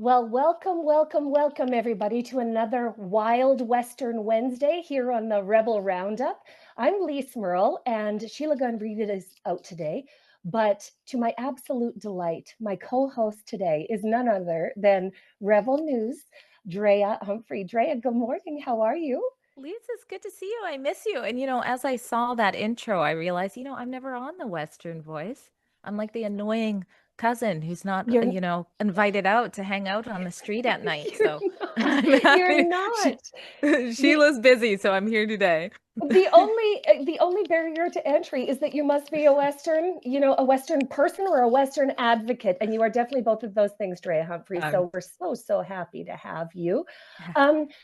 Well, welcome, everybody, to another Wild Western Wednesday here on the Rebel Roundup. I'm Lise, Merle, and Sheila Gunn-Reid is out today. But to my absolute delight, my co-host today is none other than Rebel News, Drea Humphrey. Drea, good morning. How are you? Lise, it's good to see you. I miss you. And, as I saw that intro, I realized, I'm never on the Western Voice. I'm like the annoying cousin who's not, You're invited out to hang out on the street at night. you're So not. I'm You're happy. not. The Sheila's busy, so I'm here today. the only barrier to entry is that you must be a Western person or a Western advocate, and you are definitely both of those things, Drea Humphrey. Um, So we're so happy to have you.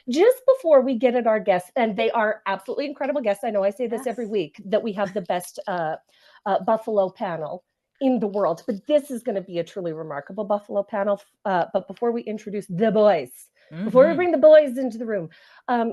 Just before we get at our guests, and they are absolutely incredible guests. I know I say this every yes. week that we have the best Buffalo panel in the world, but this is going to be a truly remarkable Buffalo panel. But before we introduce the boys. Before we Hmm. bring the boys into the room,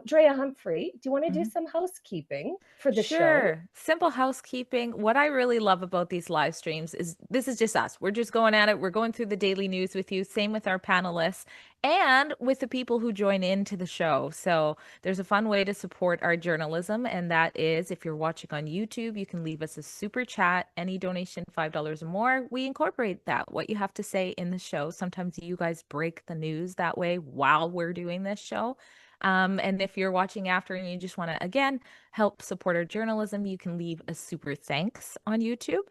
Drea Humphrey, do you want to do some housekeeping for the show? Sure. Simple housekeeping. What I really love about these live streams is this is just us. We're just going at it. We're going through the daily news with you. Same with our panelists and with the people who join into the show. So there's a fun way to support our journalism. And that is if you're watching on YouTube, you can leave us a super chat. Any donation, $5 or more. We incorporate that, what you have to say in the show. Sometimes you guys break the news that way while we're doing this show. And if you're watching after and you just want to, again, help support our journalism, you can leave a super thanks on YouTube.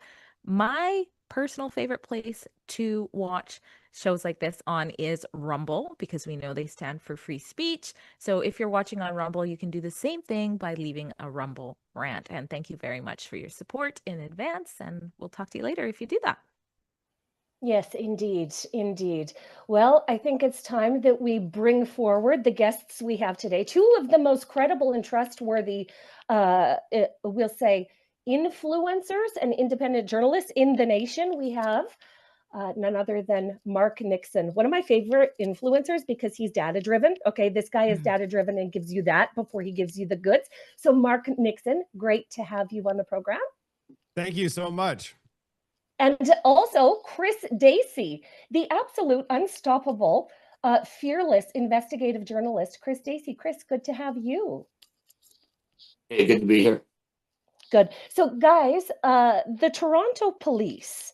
My personal favorite place to watch shows like this on is Rumble because we know they stand for free speech. So if you're watching on Rumble, you can do the same thing by leaving a Rumble rant. And thank you very much for your support in advance. And we'll talk to you later if you do that. Yes, indeed. Well, I think it's time that we bring forward the guests we have today. Two of the most credible and trustworthy, we'll say, influencers and independent journalists in the nation. We have none other than Marc Nixon, one of my favorite influencers because he's data driven. Okay, this guy is data driven and gives you that before he gives you the goods. So, Marc Nixon, great to have you on the program. Thank you so much. And also Chris Dacey, the absolute unstoppable, fearless investigative journalist. Chris Dacey. Chris, good to have you. Hey, good to be here. Good. So, guys, the Toronto police,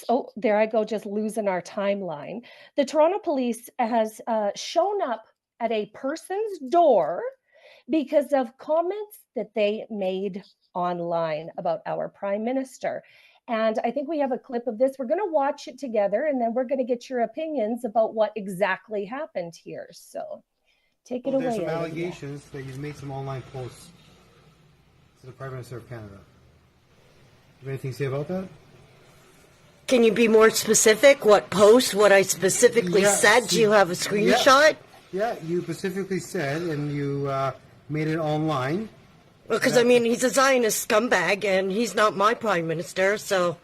oh, there I go, just losing our timeline. The Toronto police has shown up at a person's door because of comments that they made online about our prime minister. And I think we have a clip of this. We're going to watch it together, and then we're going to get your opinions about what exactly happened here. So take it away. There's some allegations that he's made some online posts to the Prime Minister of Canada. You have anything to say about that? Can you be more specific? What post? What I specifically said? Do you have a screenshot? Yeah, you specifically said, and you made it online. Because, I mean, he's a Zionist scumbag, and he's not my prime minister, so...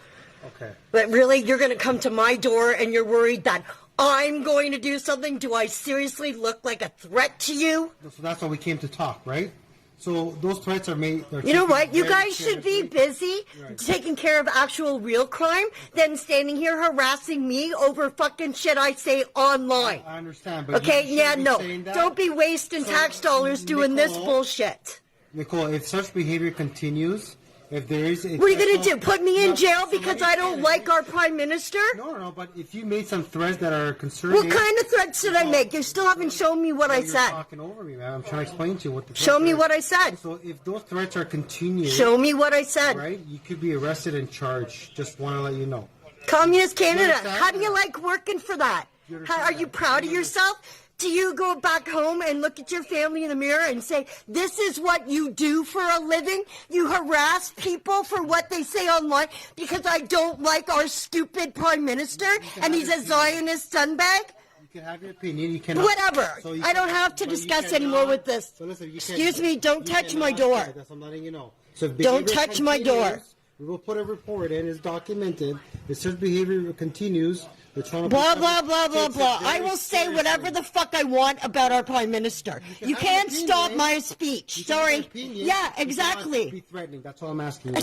Okay. But really, you're going to come to my door, and you're worried that I'm going to do something? Do I seriously look like a threat to you? So that's why we came to talk, right? So those threats are made... You know what? You guys should be busy taking care of actual real crime than standing here harassing me over fucking shit I say online. I understand, but... Okay, yeah, no. Don't be wasting tax dollars doing this bullshit. Nicole, if such behavior continues, if there is... What are you going to do? Put me in jail because I don't like our prime minister? No, but if you made some threats that are concerning... What kind of threats did I make? You still haven't shown me what I said. You're talking over me, man. I'm trying to explain to you what the Show me what I said. So if those threats are continued... Show me what I said. Right? You could be arrested and charged. Just want to let you know. Communist Canada. How do you like working for that? Are you proud of yourself? Do you go back home and look at your family in the mirror and say, this is what you do for a living? You harass people for what they say online because I don't like our stupid prime minister and he's a Zionist scumbag? You can have your opinion. You cannot. Whatever. I don't have to discuss anymore with this. So listen, Excuse me, don't touch my door. I'm letting you know. So don't touch my door. We will put a report in. It's documented. If such behavior continues, The Toronto Blah, Police blah, have blah, blah, takes it blah. very I will say seriously. whatever the fuck I want about our Prime Minister. You have can't an opinion, stop eh? my speech. You can have Sorry. an opinion, Yeah, you cannot exactly. Be threatening. That's all I'm asking you.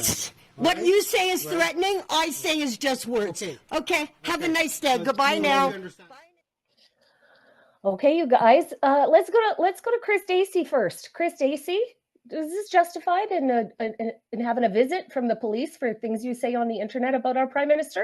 What Alright? you say is Right. threatening, I say is just words. Okay. Have a Okay. nice day. So Goodbye you now. understand. Okay, you guys. Let's go to Chris Dacey first. Chris Dacey, is this justified in having a visit from the police for things you say on the internet about our Prime Minister?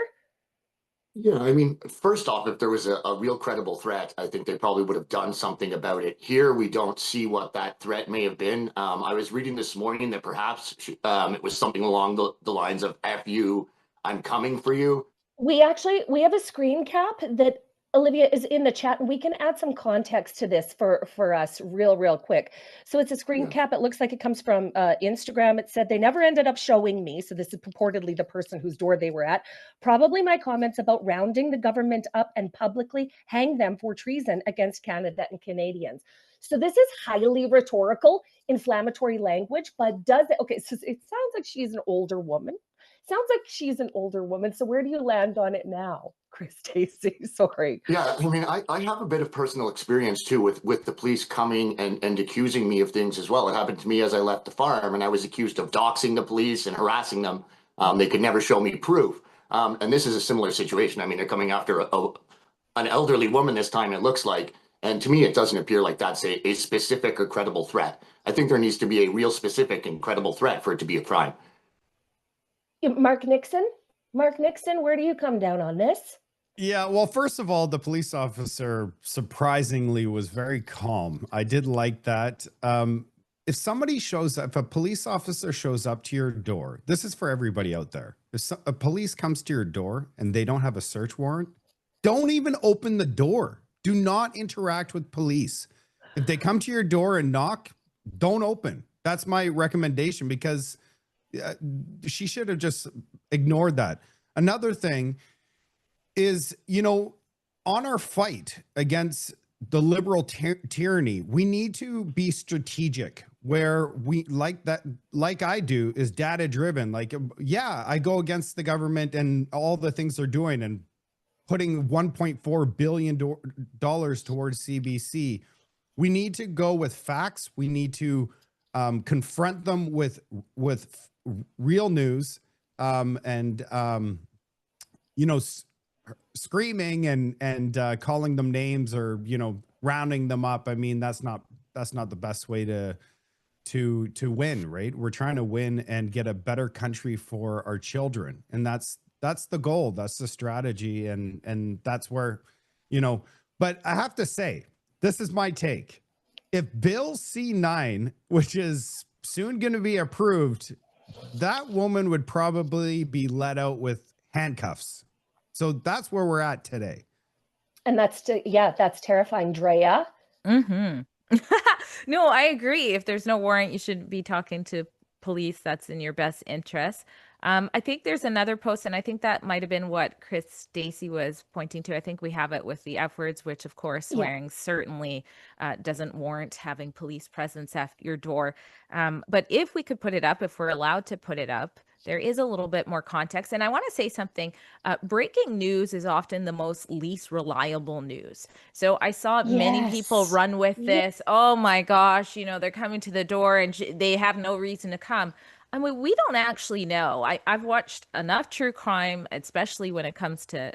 Yeah, I mean, first off, if there was a real credible threat, I think they probably would have done something about it. Here, we don't see what that threat may have been. I was reading this morning that perhaps it was something along the lines of "F you, I'm coming for you." We have a screen cap that Olivia is in the chat, and we can add some context to this for us real quick. So it's a screen cap. It looks like it comes from Instagram. It said they never ended up showing me. So this is purportedly the person whose door they were at. Probably my comments about rounding the government up and publicly hang them for treason against Canada and Canadians. So this is highly rhetorical, inflammatory language, but does it? Okay, so it sounds like she's an older woman. Sounds like she's an older woman. So where do you land on it now, Chris Dacey? Sorry. Yeah, I mean, I have a bit of personal experience too with the police coming and accusing me of things as well. It happened to me as I left the farm, and I was accused of doxing the police and harassing them. They could never show me proof. And this is a similar situation. I mean, they're coming after an elderly woman this time, it looks like. And to me, it doesn't appear like that's a specific or credible threat. I think there needs to be a real specific and credible threat for it to be a crime. Marc Nixon? Marc Nixon, where do you come down on this? Yeah, well, first of all, the police officer surprisingly was very calm. I did like that. If somebody shows up, if a police officer shows up to your door, this is for everybody out there. If a police comes to your door and they don't have a search warrant, don't even open the door. Do not interact with police. If they come to your door and knock, don't open. That's my recommendation, because she should have just ignored that. Another thing is, you know, on our fight against the liberal tyranny, we need to be strategic, where we like I do, is data driven. Like, yeah, I go against the government and all the things they're doing and putting $1.4 billion towards CBC. We need to go with facts. We need to confront them with real news, and you know, screaming and calling them names, or, you know, rounding them up. I mean, that's not the best way to win, right? We're trying to win and get a better country for our children, and that's the goal. That's the strategy, and that's where, you know. But I have to say, this is my take. If Bill C9, which is soon going to be approved, that woman would probably be let out with handcuffs. So that's where we're at today. And that's terrifying, Drea. Mm-hmm. No, I agree. If there's no warrant, you should be talking to police. That's in your best interest. I think there's another post, and I think that might have been what Chris Dacey was pointing to. I think we have it with the F words, which of course swearing certainly doesn't warrant having police presence at your door. But if we could put it up, if we're allowed to put it up, there is a little bit more context. And I want to say something. Breaking news is often the most least reliable news. So I saw many people run with this. Oh my gosh, you know, they're coming to the door and they have no reason to come. I mean, we don't actually know. I've watched enough true crime, especially when it comes to,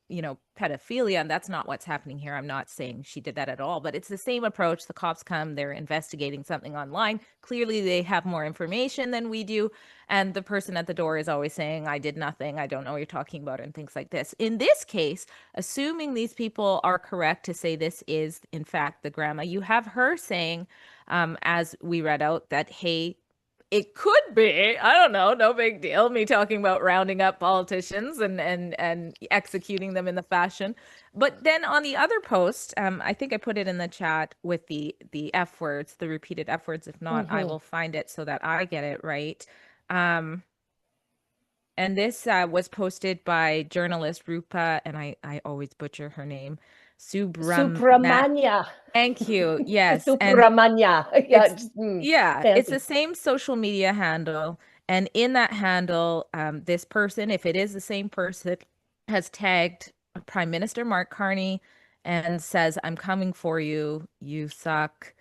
you know, pedophilia, and that's not what's happening here. I'm not saying she did that at all, but it's the same approach. The cops come, they're investigating something online. Clearly, they have more information than we do, and the person at the door is always saying, I did nothing, I don't know what you're talking about, and things like this. In this case, assuming these people are correct to say this is, in fact, the grandma, you have her saying, as we read out, that, hey, it could be, I don't know, no big deal, me talking about rounding up politicians and executing them in the fashion. But then on the other post, I think I put it in the chat with the F words, the repeated F words. If not, I will find it so that I get it right. And this was posted by journalist Rupa, and I always butcher her name, Subramanya. Thank you. Yes. Subramanya. It's the same social media handle. And in that handle, this person, if it is the same person, has tagged Prime Minister Marc Carney and says, I'm coming for you. You suck.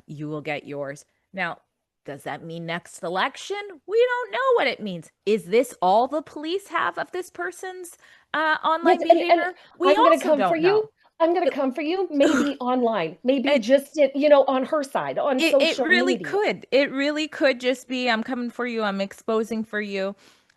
You will get yours. Now, does that mean next election? We don't know what it means. Is this all the police have of this person's online Yes, behavior? We I'm going to also come for don't know. you. I'm going to come for you. Maybe online, maybe It- just on her side on It social really media. could. It really could just be, I'm coming for you. I'm exposing for you.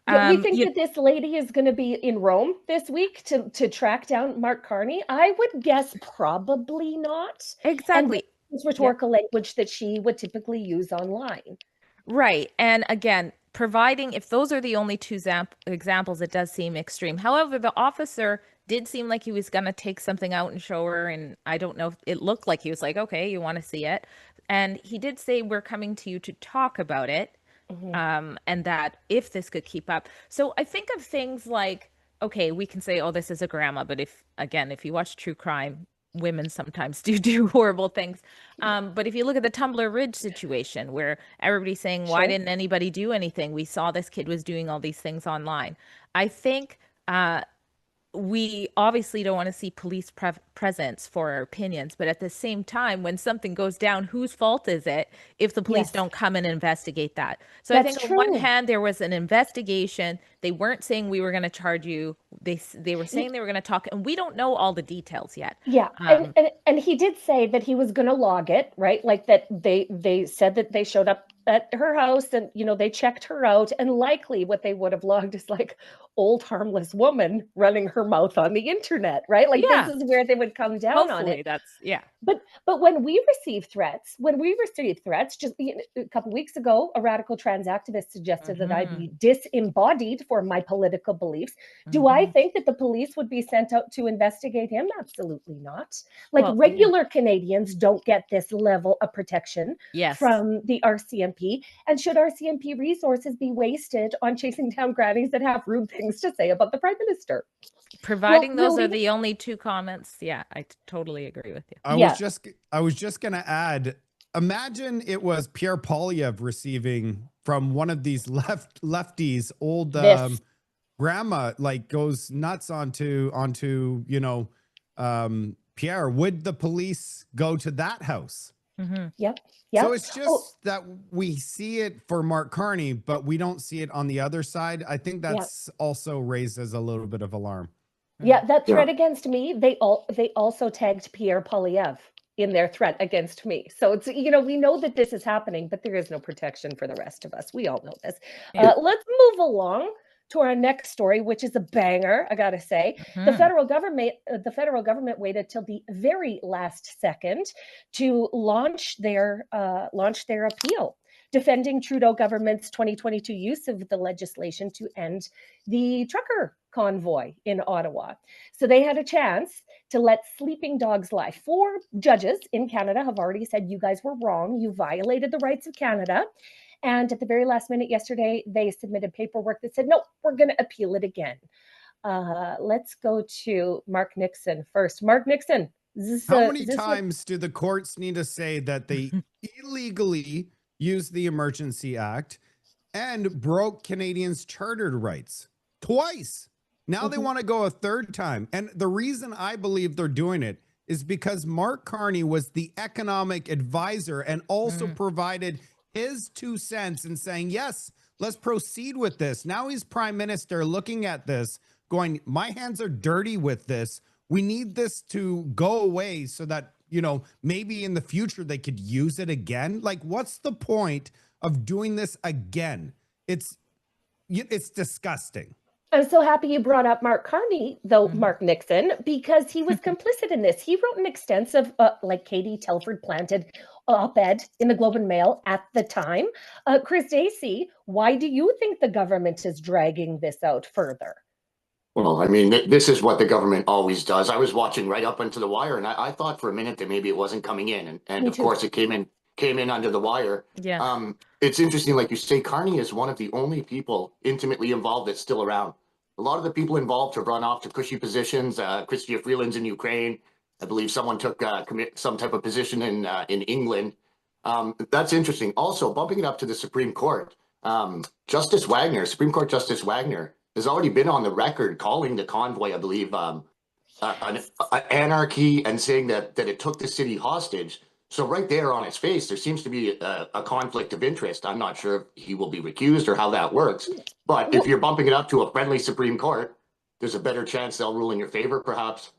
Yeah, we think that this lady is going to be in Rome this week to track down Marc Carney. I would guess probably not. Exactly. And this rhetorical language that she would typically use online. Right. And again, providing, if those are the only two examples, it does seem extreme. However, the officer did seem like he was going to take something out and show her. And I don't know, it looked like he was like, okay, you want to see it. And he did say, we're coming to you to talk about it. And that if this could keep up. So I think of things like, okay, we can say, oh, this is a grandma. But if you watch true crime, women sometimes do horrible things. But if you look at the Tumbler Ridge situation where everybody's saying, why didn't anybody do anything? We saw this kid was doing all these things online. I think we obviously don't want to see police presence for our opinions, but at the same time, when something goes down, whose fault is it if the police don't come and investigate that? So I think on one hand, there was an investigation. They weren't saying we were going to charge you. They were saying they were going to talk, and we don't know all the details yet. Yeah, and he did say that he was going to log it, right? Like that they said that they showed up at her house and they checked her out, and likely what they would have logged is like old harmless woman running her mouth on the internet, right? Like this is where they would come down on it. But when we receive threats, just a couple weeks ago, a radical trans activist suggested that I be disembodied for my political beliefs. Do I think that the police would be sent out to investigate him? Absolutely not. Like regular Canadians don't get this level of protection from the RCMP. And should RCMP resources be wasted on chasing down grannies that have rude things to say about the Prime Minister? Providing those are the only two comments. Yeah, I totally agree with you. I was just going to add, imagine it was Pierre Poilievre receiving from one of these lefties, old grandma, like goes nuts onto Pierre. Would the police go to that house? Yep. So it's just that we see it for Marc Carney, but we don't see it on the other side. I think that's also raises a little bit of alarm. Yeah, that threat against me, they also tagged Pierre Poilievre in their threat against me. So it's, we know that this is happening, but there is no protection for the rest of us. We all know this. Let's move along to our next story, which is a banger, I gotta say. The federal government waited till the very last second to launch their appeal, defending Trudeau government's 2022 use of the legislation to end the trucker convoy in Ottawa. So they had a chance to let sleeping dogs lie. 4 judges in Canada have already said, you guys were wrong. You violated the rights of Canada. And at the very last minute yesterday, they submitted paperwork that said, no, we're going to appeal it again. Let's go to Marc Nixon first. Marc Nixon. How many times do the courts need to say that they illegally used the Emergency Act and broke Canadians' chartered rights? Twice. Now they want to go a third time. And the reason I believe they're doing it is because Marc Carney was the economic advisor and also provided his 2 cents and saying, yes, let's proceed with this. Now he's prime minister looking at this going, my hands are dirty with this. We need this to go away so that, maybe in the future they could use it again. Like, what's the point of doing this again? It's disgusting. I'm so happy you brought up Marc Carney, though, Marc Nixon, because he was complicit in this. He wrote an extensive, like Katie Telford planted op-ed in the Globe and Mail at the time. Chris Dacey, why do you think the government is dragging this out further? Well, I mean, this is what the government always does. I was watching right up into the wire, and I thought for a minute that maybe it wasn't coming in, and of course it came in under the wire. Yeah. It's interesting, like you say, Carney is one of the only people intimately involved that's still around. A lot of the people involved have run off to cushy positions. Chrystia Freeland's in Ukraine. I believe someone took some type of position in England. That's interesting. Also, bumping it up to the Supreme Court, Supreme Court Justice Wagner has already been on the record calling the convoy, I believe, anarchy, and saying that it took the city hostage. So right there on its face, there seems to be a conflict of interest. I'm not sure if he will be recused or how that works. But if you're bumping it up to a friendly Supreme Court, there's a better chance they'll rule in your favor, perhaps.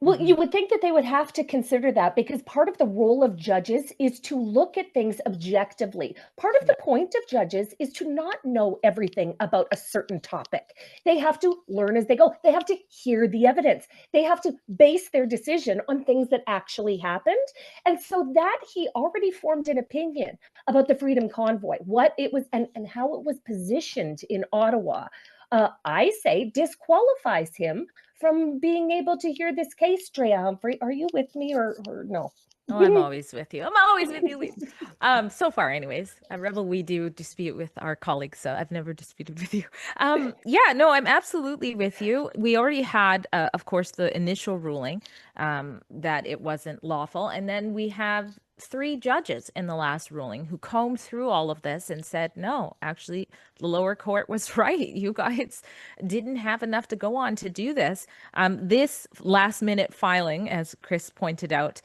Well, you would think that they would have to consider that, because part of the role of judges is to look at things objectively. Part of the point of judges is to not know everything about a certain topic. They have to learn as they go. They have to hear the evidence. They have to base their decision on things that actually happened. And so that he already formed an opinion about the Freedom Convoy, what it was and how it was positioned in Ottawa, I say disqualifies him from being able to hear this case. Drea, Humphrey, are you with me or no? Oh, I'm always with you. I'm always with you, Lise. So far, anyways, at Rebel, we do dispute with our colleagues, so I've never disputed with you. Yeah, no, I'm absolutely with you. We already had, of course, the initial ruling that it wasn't lawful, and then we have 3 judges in the last ruling who combed through all of this and said, no, actually, the lower court was right. You guys didn't have enough to go on to do this. This last minute filing, as Chris pointed out,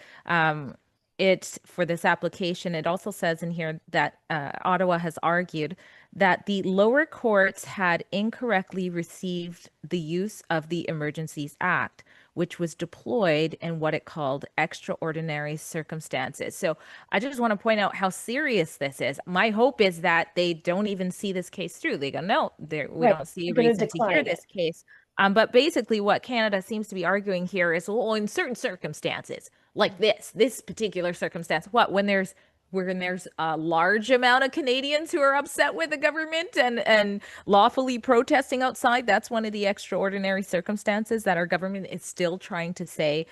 for this application, it also says in here that Ottawa has argued that the lower courts had incorrectly received the use of the Emergencies Act, which was deployed in what it called extraordinary circumstances. So I just want to point out how serious this is. My hope is that they don't even see this case through. They go, no, we don't see a reason to hear this case. But basically what Canada seems to be arguing here is, well, in certain circumstances, like this particular circumstance, when there's a large amount of Canadians who are upset with the government and lawfully protesting outside, that's one of the extraordinary circumstances that our government is still trying to say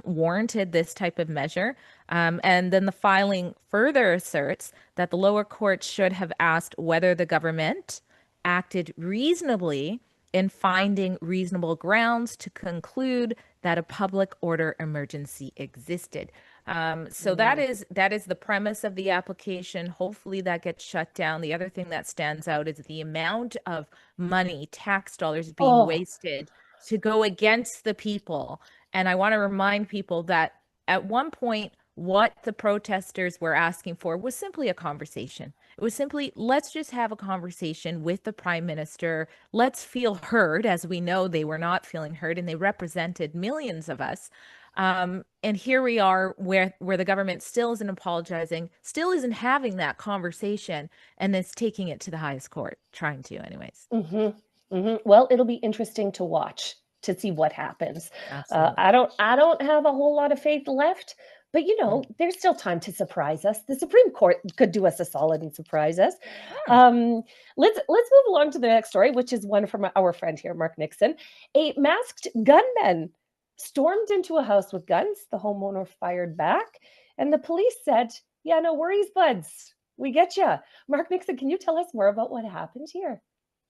warranted this type of measure. And then the filing further asserts that the lower court should have asked whether the government acted reasonably in finding reasonable grounds to conclude that a public order emergency existed. So that is the premise of the application. Hopefully that gets shut down. The other thing that stands out is the amount of money, tax dollars being wasted to go against the people. And I want to remind people that at one point, what the protesters were asking for was simply a conversation. It was simply, let's just have a conversation with the Prime Minister. Let's feel heard, as we know they were not feeling heard, and they represented millions of us. And here we are where the government still isn't apologizing, still isn't having that conversation, and it's taking it to the highest court, trying to anyways. Well, it'll be interesting to watch to see what happens. I don't have a whole lot of faith left, but there's still time to surprise us. The Supreme Court could do us a solid and surprise us. Let's move along to the next story, which is one from our friend here, Marc Nixon. A masked gunman stormed into a house with guns. The homeowner fired back, and the police said, yeah, no worries, buds. We get you. Marc Nixon, can you tell us more about what happened here?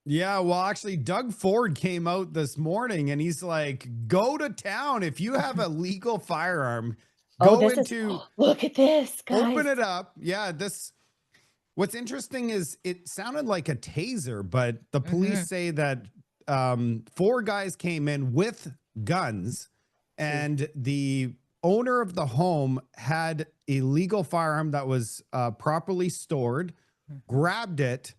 Yeah, well, actually, Doug Ford came out this morning and he's like, go to town. If you have a legal firearm, look at this, guys. Open it up. Yeah, what's interesting is it sounded like a taser, but the police say that 4 guys came in with guns, and the owner of the home had a legal firearm that was properly stored, grabbed it,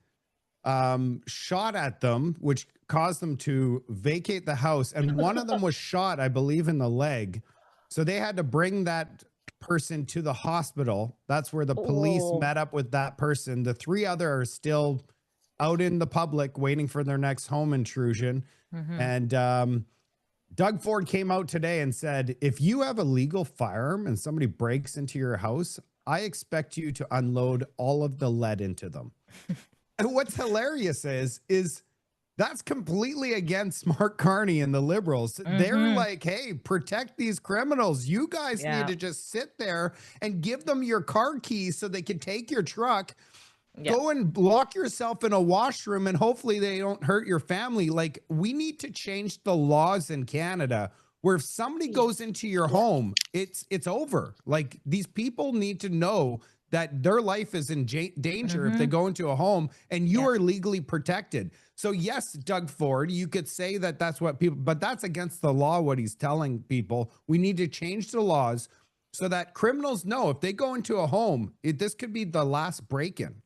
shot at them, which caused them to vacate the house. And one of them was shot, I believe, in the leg. So they had to bring that person to the hospital. That's where the police met up with that person. The 3 other are still out in the public waiting for their next home intrusion. And Doug Ford came out today and said, if you have a legal firearm and somebody breaks into your house, I expect you to unload all of the lead into them. And what's hilarious is that's completely against Marc Carney and the Liberals. They're like, hey, protect these criminals. You guys need to just sit there and give them your car keys so they can take your truck. Go and lock yourself in a washroom and hopefully they don't hurt your family. Like, we need to change the laws in Canada where if somebody goes into your home, it's over. Like, these people need to know that their life is in danger if they go into a home, and you are legally protected. So yes, Doug Ford, you could say that that's what people, but that's against the law, what he's telling people. We need to change the laws so that criminals know if they go into a home, this could be the last break-in.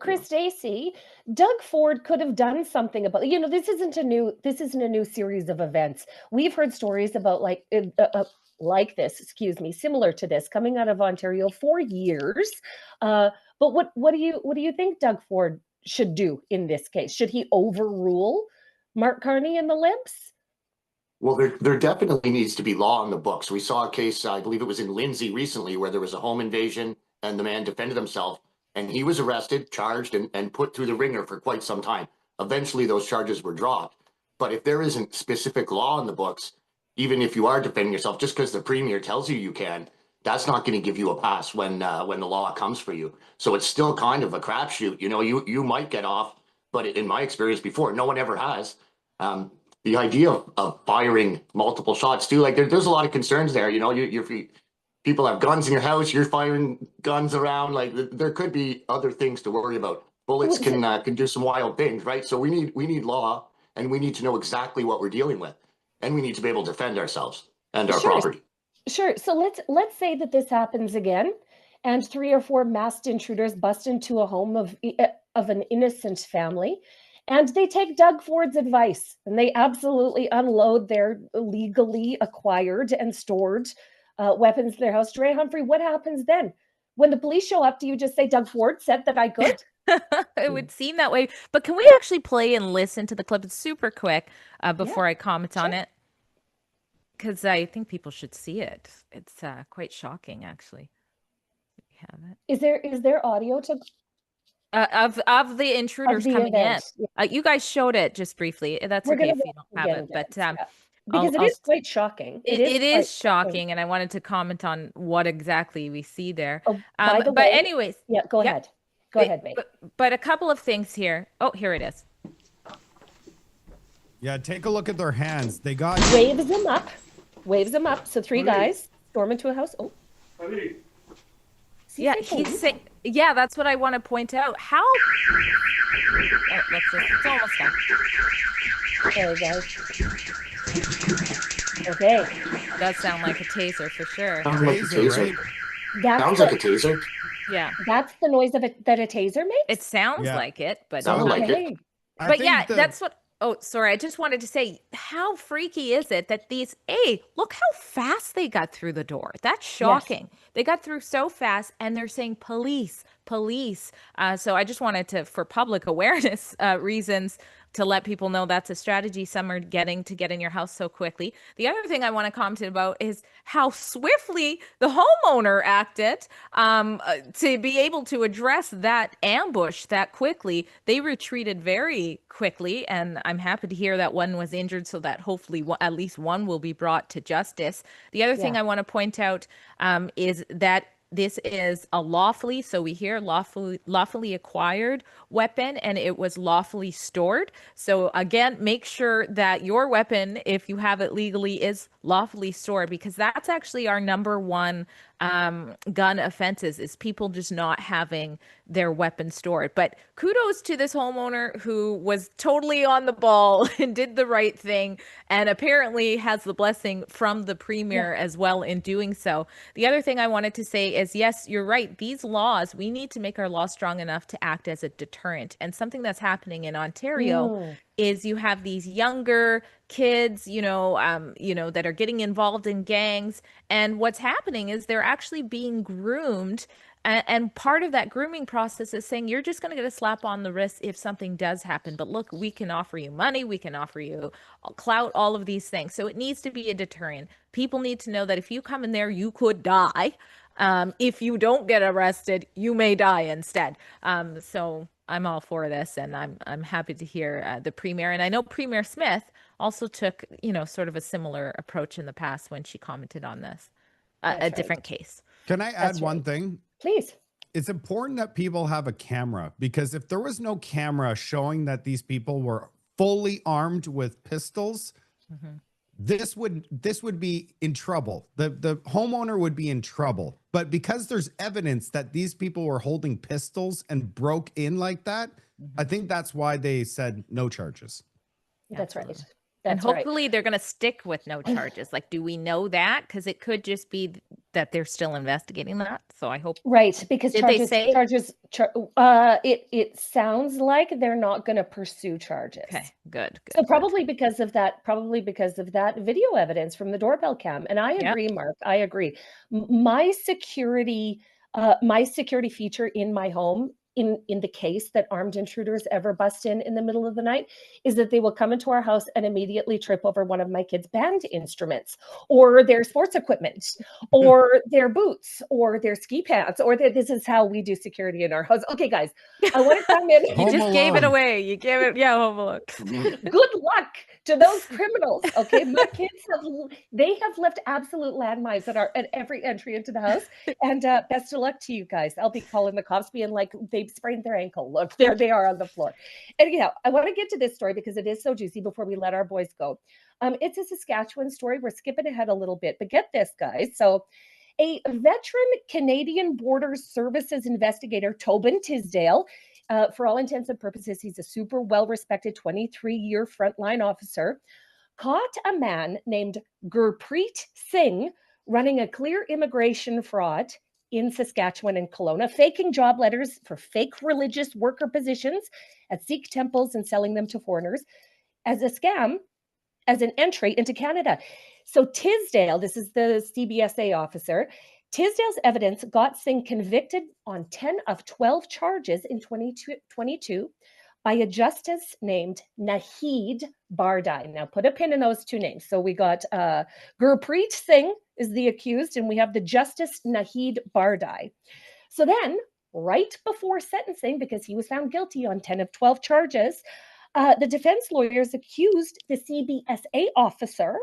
Chris Dacey, Doug Ford could have done something about, this isn't a new series of events. We've heard stories about like this, similar to this, coming out of Ontario for years. But what do you think Doug Ford should do in this case? Should he overrule Marc Carney and the Libs? Well, there definitely needs to be law in the books. We saw a case, I believe it was in Lindsay recently, where there was a home invasion and the man defended himself. And he was arrested, charged, and put through the ringer for quite some time. Eventually, those charges were dropped. But if there isn't specific law in the books, even if you are defending yourself, just because the premier tells you can, that's not going to give you a pass when the law comes for you. So it's still kind of a crapshoot. You might get off, but in my experience before, no one ever has. The idea of firing multiple shots too, like there's a lot of concerns there. People have guns in your house, you're firing guns around, like there could be other things to worry about. Bullets can do some wild things, right? So we need law, and we need to know exactly what we're dealing with, and we need to be able to defend ourselves and our property. Sure. So let's say that this happens again, and 3 or 4 masked intruders bust into a home of an innocent family, and they take Doug Ford's advice, and they absolutely unload their legally acquired and stored weapons in their house. Drea, Humphrey, what happens then? When the police show up, do you just say Doug Ford said that I could? It would seem that way. But can we actually play and listen to the clip? It's super quick before I comment on it, because I think people should see it. It's quite shocking, actually. We have it. Is there audio to of the intruders coming in? You guys showed it just briefly. That's okay if you don't have it, but because it is quite shocking. It is shocking, and I wanted to comment on what exactly we see there. Oh, by the way, anyways, go ahead. Go ahead, mate. But a couple of things here. Oh, here it is. Yeah, take a look at their hands. They got waves them up. So 3 guys storm into a house. Oh, yeah, he's saying. Yeah, that's what I want to point out. How? It's almost done. There we go. Okay. Does sound like a taser for sure. Sounds like a taser. Right? Sounds like a taser. Yeah. That's the noise that a taser makes? It sounds like it, but sounds like it. But yeah, that's what. Oh, sorry. I just wanted to say, how freaky is it that these, look how fast they got through the door. That's shocking. Yes. They got through so fast, and they're saying police. So I just wanted to, for public awareness reasons, to let people know that's a strategy some are getting to get in your house so quickly. The other thing I want to comment about is how swiftly the homeowner acted to be able to address that ambush that quickly. They retreated very quickly, and I'm happy to hear that one was injured, so that hopefully at least one will be brought to justice. The other thing I want to point out is that this is a lawfully acquired weapon, and it was lawfully stored. So again, make sure that your weapon, if you have it legally, is lawfully stored, because that's actually our number one gun offenses, is people just not having their weapon stored. But kudos to this homeowner who was totally on the ball and did the right thing, and apparently has the blessing from the premier as well in doing so. The other thing I wanted to say is, yes, you're right. These laws, we need to make our law strong enough to act as a deterrent. And something that's happening in Ontario is you have these younger kids, that are getting involved in gangs. And what's happening is they're actually being groomed. And part of that grooming process is saying, you're just going to get a slap on the wrist if something does happen. But look, we can offer you money. We can offer you clout, all of these things. So it needs to be a deterrent. People need to know that if you come in there, you could die. If you don't get arrested, you may die instead. So I'm all for this, and I'm happy to hear the premier. And I know Premier Smith also took, sort of a similar approach in the past when she commented on this, a different case. Can I add one thing? Please. It's important that people have a camera, because if there was no camera showing that these people were fully armed with pistols, this would be in trouble. The homeowner would be in trouble. But because there's evidence that these people were holding pistols and broke in like that, I think that's why they said no charges. That's right. And That's right. hopefully they're going to stick with no charges. Like, do we know that? Because it could just be that they're still investigating that. So I hope. Right, because Did they say? It sounds like they're not going to pursue charges. Okay, good. So probably because of that video evidence from the doorbell cam. And I agree, Mark. I agree. My security feature in my home, in the case that armed intruders ever bust in the middle of the night, is that they will come into our house and immediately trip over one of my kids' band instruments, or their sports equipment, or their boots, or their ski pants, or this is how we do security in our house. Okay, guys, I want to come in. You just gave it away. You gave it, Home Alone. Good luck to those criminals. Okay, my kids have left absolute landmines at every entry into the house. And best of luck to you guys. I'll be calling the cops, being like, they've sprained their ankle. Look, there they are on the floor. Anyhow, I want to get to this story because it is so juicy before we let our boys go. It's a Saskatchewan story. We're skipping ahead a little bit, but get this, guys. So a veteran Canadian Border Services investigator, Tobin Tisdale, for all intents and purposes, he's a super well-respected 23-year frontline officer, caught a man named Gurpreet Singh running a clear immigration fraud in Saskatchewan and Kelowna, faking job letters for fake religious worker positions at Sikh temples and selling them to foreigners as a scam, as an entry into Canada. So Tisdale, this is the CBSA officer, Tisdale's evidence got Singh convicted on 10 of 12 charges in 2022 by a justice named Naheed Bardai. Now put a pin in those two names. So we got Gurpreet Singh is the accused, and we have the justice Naheed Bardai. So then, right before sentencing, because he was found guilty on 10 of 12 charges, the defense lawyers accused the CBSA officer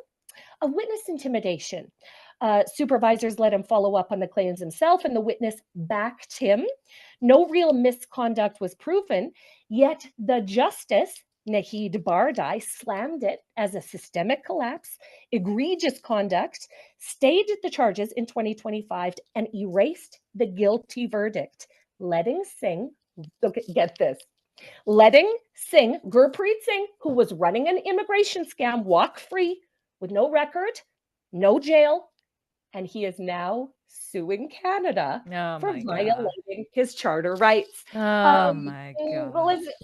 of witness intimidation. Supervisors let him follow up on the claims himself, and the witness backed him. No real misconduct was proven, yet the justice, Naheed Bardai, slammed it as a systemic collapse, egregious conduct, stayed the charges in 2025, and erased the guilty verdict, letting Singh, get this, Gurpreet Singh, who was running an immigration scam, walk free with no record, no jail, and he is now suing Canada for violating his charter rights. Oh my God.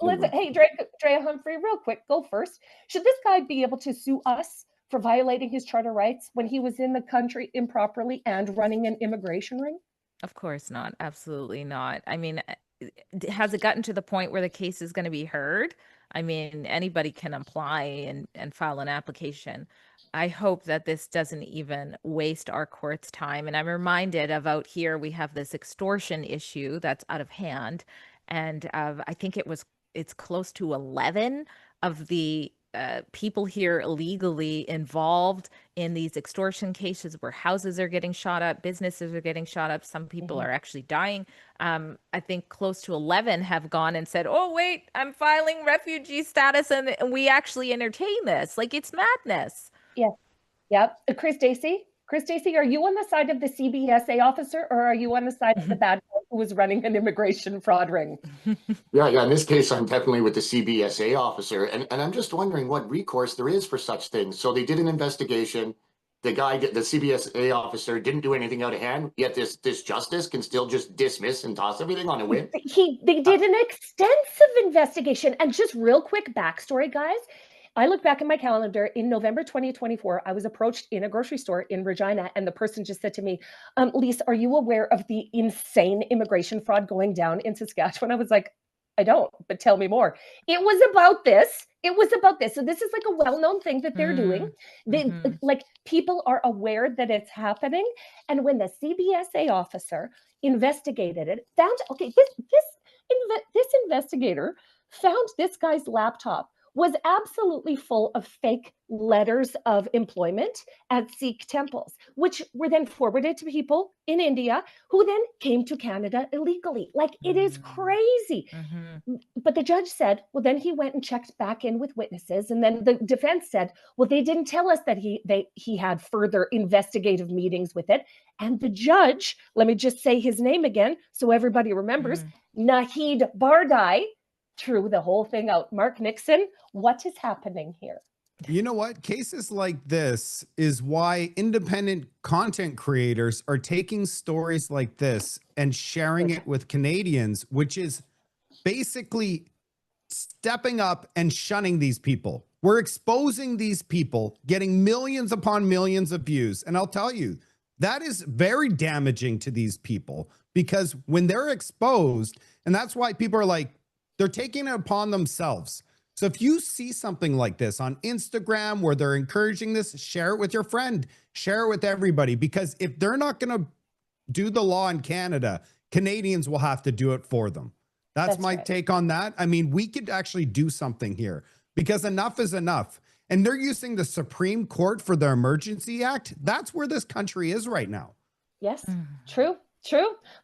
Listen, hey, Drea Humphrey, real quick, go first. Should this guy be able to sue us for violating his charter rights when he was in the country improperly and running an immigration ring? Of course not. Absolutely not. I mean, has it gotten to the point where the case is going to be heard? I mean, anybody can apply and file an application. I hope that this doesn't even waste our court's time. And I'm reminded of out here, we have this extortion issue that's out of hand. And I think it's close to 11 of the people here illegally involved in these extortion cases where houses are getting shot up, businesses are getting shot up. Some people are actually dying. I think close to 11 have gone and said, oh, wait, I'm filing refugee status and we actually entertain this. Like, it's madness. Yeah. Yep. Chris Dacey, are you on the side of the CBSA officer, or are you on the side of the bad guy who was running an immigration fraud ring? Yeah. In this case, I'm definitely with the CBSA officer. And I'm just wondering what recourse there is for such things. So they did an investigation. The CBSA officer didn't do anything out of hand, yet this justice can still just dismiss and toss everything on a whim. They did an extensive investigation. And just real quick backstory, guys. I look back in my calendar in November 2024, I was approached in a grocery store in Regina, and the person just said to me, Lise, are you aware of the insane immigration fraud going down in Saskatchewan? I was like, I don't, but tell me more. It was about this. So this is like a well-known thing that they're doing. Like, people are aware that it's happening. And when the CBSA officer investigated it, found, okay, this investigator found this guy's laptop was absolutely full of fake letters of employment at Sikh temples, which were then forwarded to people in India who then came to Canada illegally. Like, it is crazy. But the judge said, well, then he went and checked back in with witnesses. And then the defense said, well, they didn't tell us that he had further investigative meetings with it. And the judge, let me just say his name again so everybody remembers, Nahid Bardai, threw the whole thing out. Marc Nixon, what is happening here? You know what? Cases like this is why independent content creators are taking stories like this and sharing it with Canadians, which is basically stepping up and shunning these people. We're exposing these people, getting millions upon millions of views. And I'll tell you, that is very damaging to these people, because when they're exposed, and that's why people are like, they're taking it upon themselves. So if you see something like this on Instagram where they're encouraging this, share it with your friend, share it with everybody, because if they're not going to do the law in Canada, Canadians will have to do it for them. That's my take on that. I mean, we could actually do something here, because enough is enough. And they're using the Supreme Court for the Emergency Act. That's where this country is right now. Yes, true.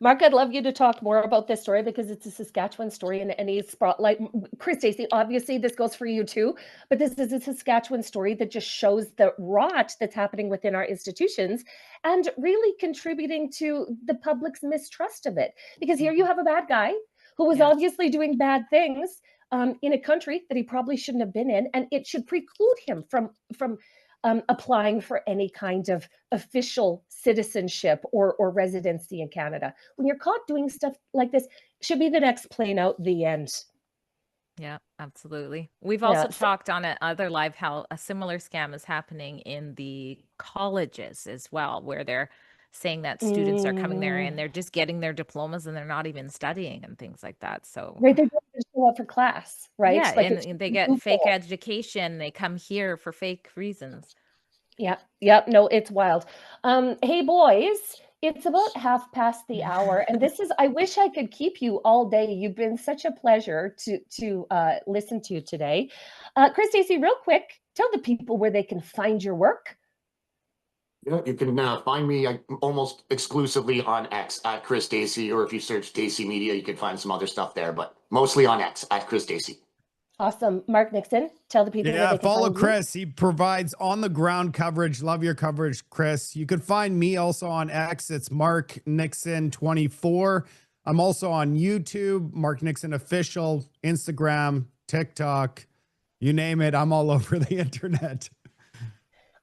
Marc, I'd love you to talk more about this story, because it's a Saskatchewan story and any spotlight. Chris, Dacey, obviously this goes for you too, but this is a Saskatchewan story that just shows the rot that's happening within our institutions and really contributing to the public's mistrust of it. Because here you have a bad guy who was obviously doing bad things in a country that he probably shouldn't have been in, and it should preclude him from applying for any kind of official citizenship or residency in Canada. When you're caught doing stuff like this, should be the next plane out, the end. Yeah, absolutely. We've also talked on other live how a similar scam is happening in the colleges as well, where they're saying that students are coming there and they're just getting their diplomas and they're not even studying and things like that. So right, they don't just show up for class, right? Yeah, like and they get fake education. They come here for fake reasons. Yeah, no, it's wild. Hey boys, it's about 1/2 hour, and this is, I wish I could keep you all day. You've been such a pleasure to listen to today. Chris, Dacey, real quick, tell the people where they can find your work. Yeah, you can find me almost exclusively on X at Chris Dacey, or if you search Dacey Media, you can find some other stuff there, but mostly on X at Chris Dacey. Awesome. Marc Nixon, tell the people where they can follow find Chris. He provides on the ground coverage. Love your coverage, Chris. You could find me also on X. It's Marc Nixon 24. I'm also on YouTube, Marc Nixon Official, Instagram, TikTok, you name it. I'm all over the internet.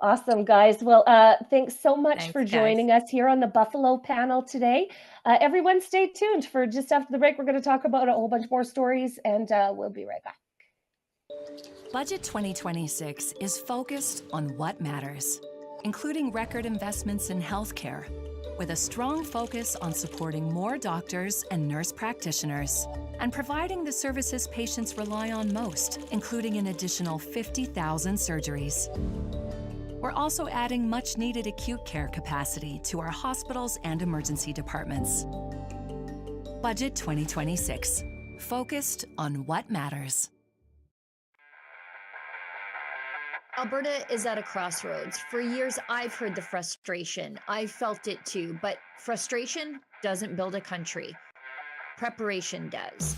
Awesome, guys. Well, thanks so much for joining us here on the Buffalo panel today. Everyone stay tuned for just after the break. We're going to talk about a whole bunch more stories, and we'll be right back. Budget 2026 is focused on what matters, including record investments in healthcare, with a strong focus on supporting more doctors and nurse practitioners and providing the services patients rely on most, including an additional 50,000 surgeries. We're also adding much-needed acute care capacity to our hospitals and emergency departments. Budget 2026, focused on what matters. Alberta is at a crossroads. For years, I've heard the frustration. I've felt it too, but frustration doesn't build a country. Preparation does.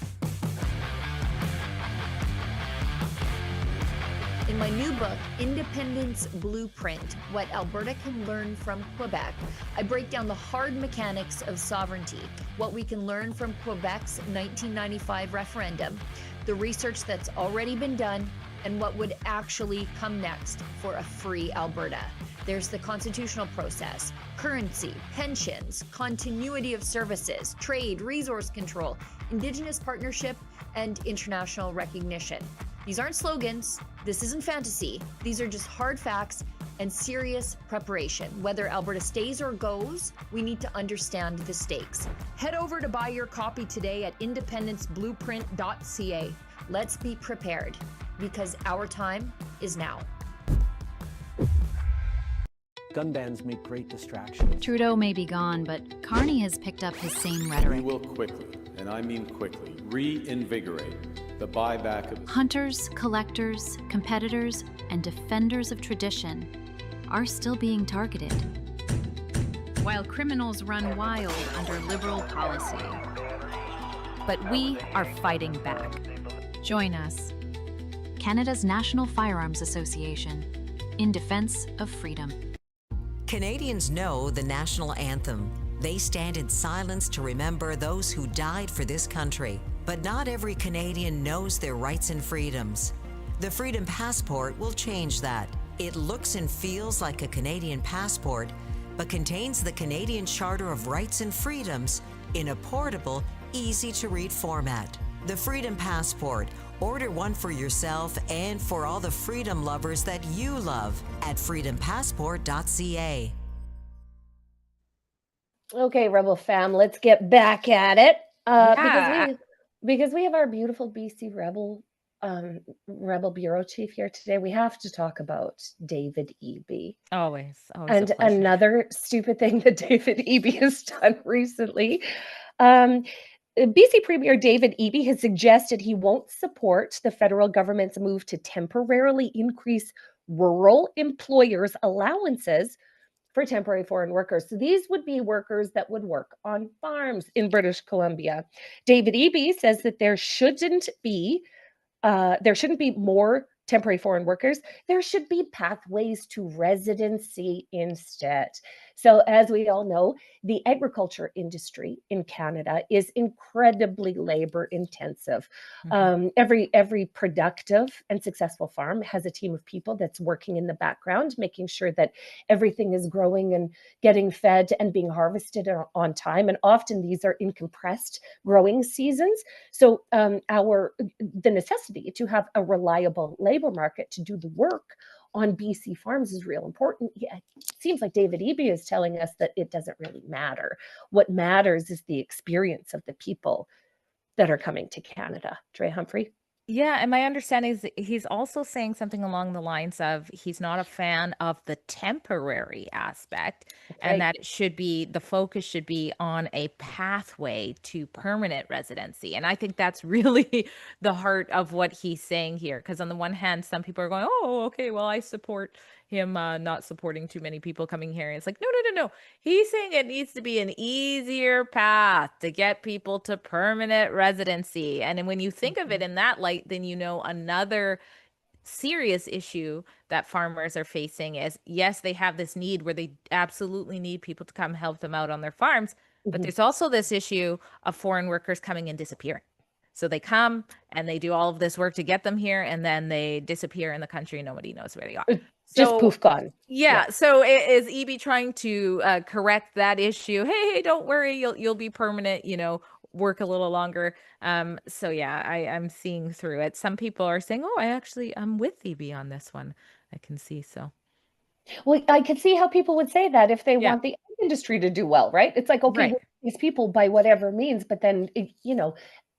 In my new book, Independence Blueprint, What Alberta Can Learn from Quebec, I break down the hard mechanics of sovereignty, what we can learn from Quebec's 1995 referendum, the research that's already been done, and what would actually come next for a free Alberta. There's the constitutional process, currency, pensions, continuity of services, trade, resource control, Indigenous partnership, and international recognition. These aren't slogans. This isn't fantasy. These are just hard facts and serious preparation. Whether Alberta stays or goes, we need to understand the stakes. Head over to buy your copy today at independenceblueprint.ca. Let's be prepared, because our time is now. Gun bans make great distractions. Trudeau may be gone, but Carney has picked up his same rhetoric. We will quickly, and I mean quickly, reinvigorate the buyback of Hunters, collectors, competitors, and defenders of tradition are still being targeted, while criminals run wild under liberal policy. But we are fighting back. Join us, Canada's National Firearms Association, in defense of freedom. Canadians know the national anthem. They stand in silence to remember those who died for this country. But not every Canadian knows their rights and freedoms. The Freedom Passport will change that. It looks and feels like a Canadian passport, but contains the Canadian Charter of Rights and Freedoms in a portable, easy-to-read format. The Freedom Passport. Order one for yourself and for all the freedom lovers that you love at freedompassport.ca. Okay, Rebel fam, let's get back at it. Because we have our beautiful BC Rebel bureau chief here today. We have to talk about David Eby. Always And a pleasure. another stupid thing that David Eby has done recently. BC Premier David Eby has suggested he won't support the federal government's move to temporarily increase rural employers' allowances for temporary foreign workers. So these would be workers that would work on farms in British Columbia. David Eby says that there shouldn't be more temporary foreign workers. There should be pathways to residency instead. So as we all know, the agriculture industry in Canada is incredibly labor intensive. Every productive and successful farm has a team of people that's working in the background, making sure that everything is growing and getting fed and being harvested on time. And often these are in compressed growing seasons. So the necessity to have a reliable labor market to do the work on BC farms is real important. Yeah, it seems like David Eby is telling us that it doesn't really matter. What matters is the experience of the people that are coming to Canada. Drea Humphrey? Yeah, and my understanding is that he's also saying something along the lines of he's not a fan of the temporary aspect, and that it should be, the focus should be on a pathway to permanent residency. And I think that's really the heart of what he's saying here. Because on the one hand, some people are going, oh, okay, well, I support him not supporting too many people coming here. And it's like, no. He's saying it needs to be an easier path to get people to permanent residency. And then when you think of it in that light, then you know another serious issue that farmers are facing is, yes, they have this need where they absolutely need people to come help them out on their farms, but there's also this issue of foreign workers coming and disappearing. So they come and they do all of this work to get them here, and then they disappear in the country and nobody knows where they are. Just poof gone. Yeah. So is Eby trying to correct that issue? Hey, don't worry, you'll be permanent, work a little longer. So yeah, I'm seeing through it. Some people are saying, oh, I'm with Eby on this one. I can see. So well, I could see how people would say that if they want the industry to do well, right? It's like, okay, these people by whatever means, but then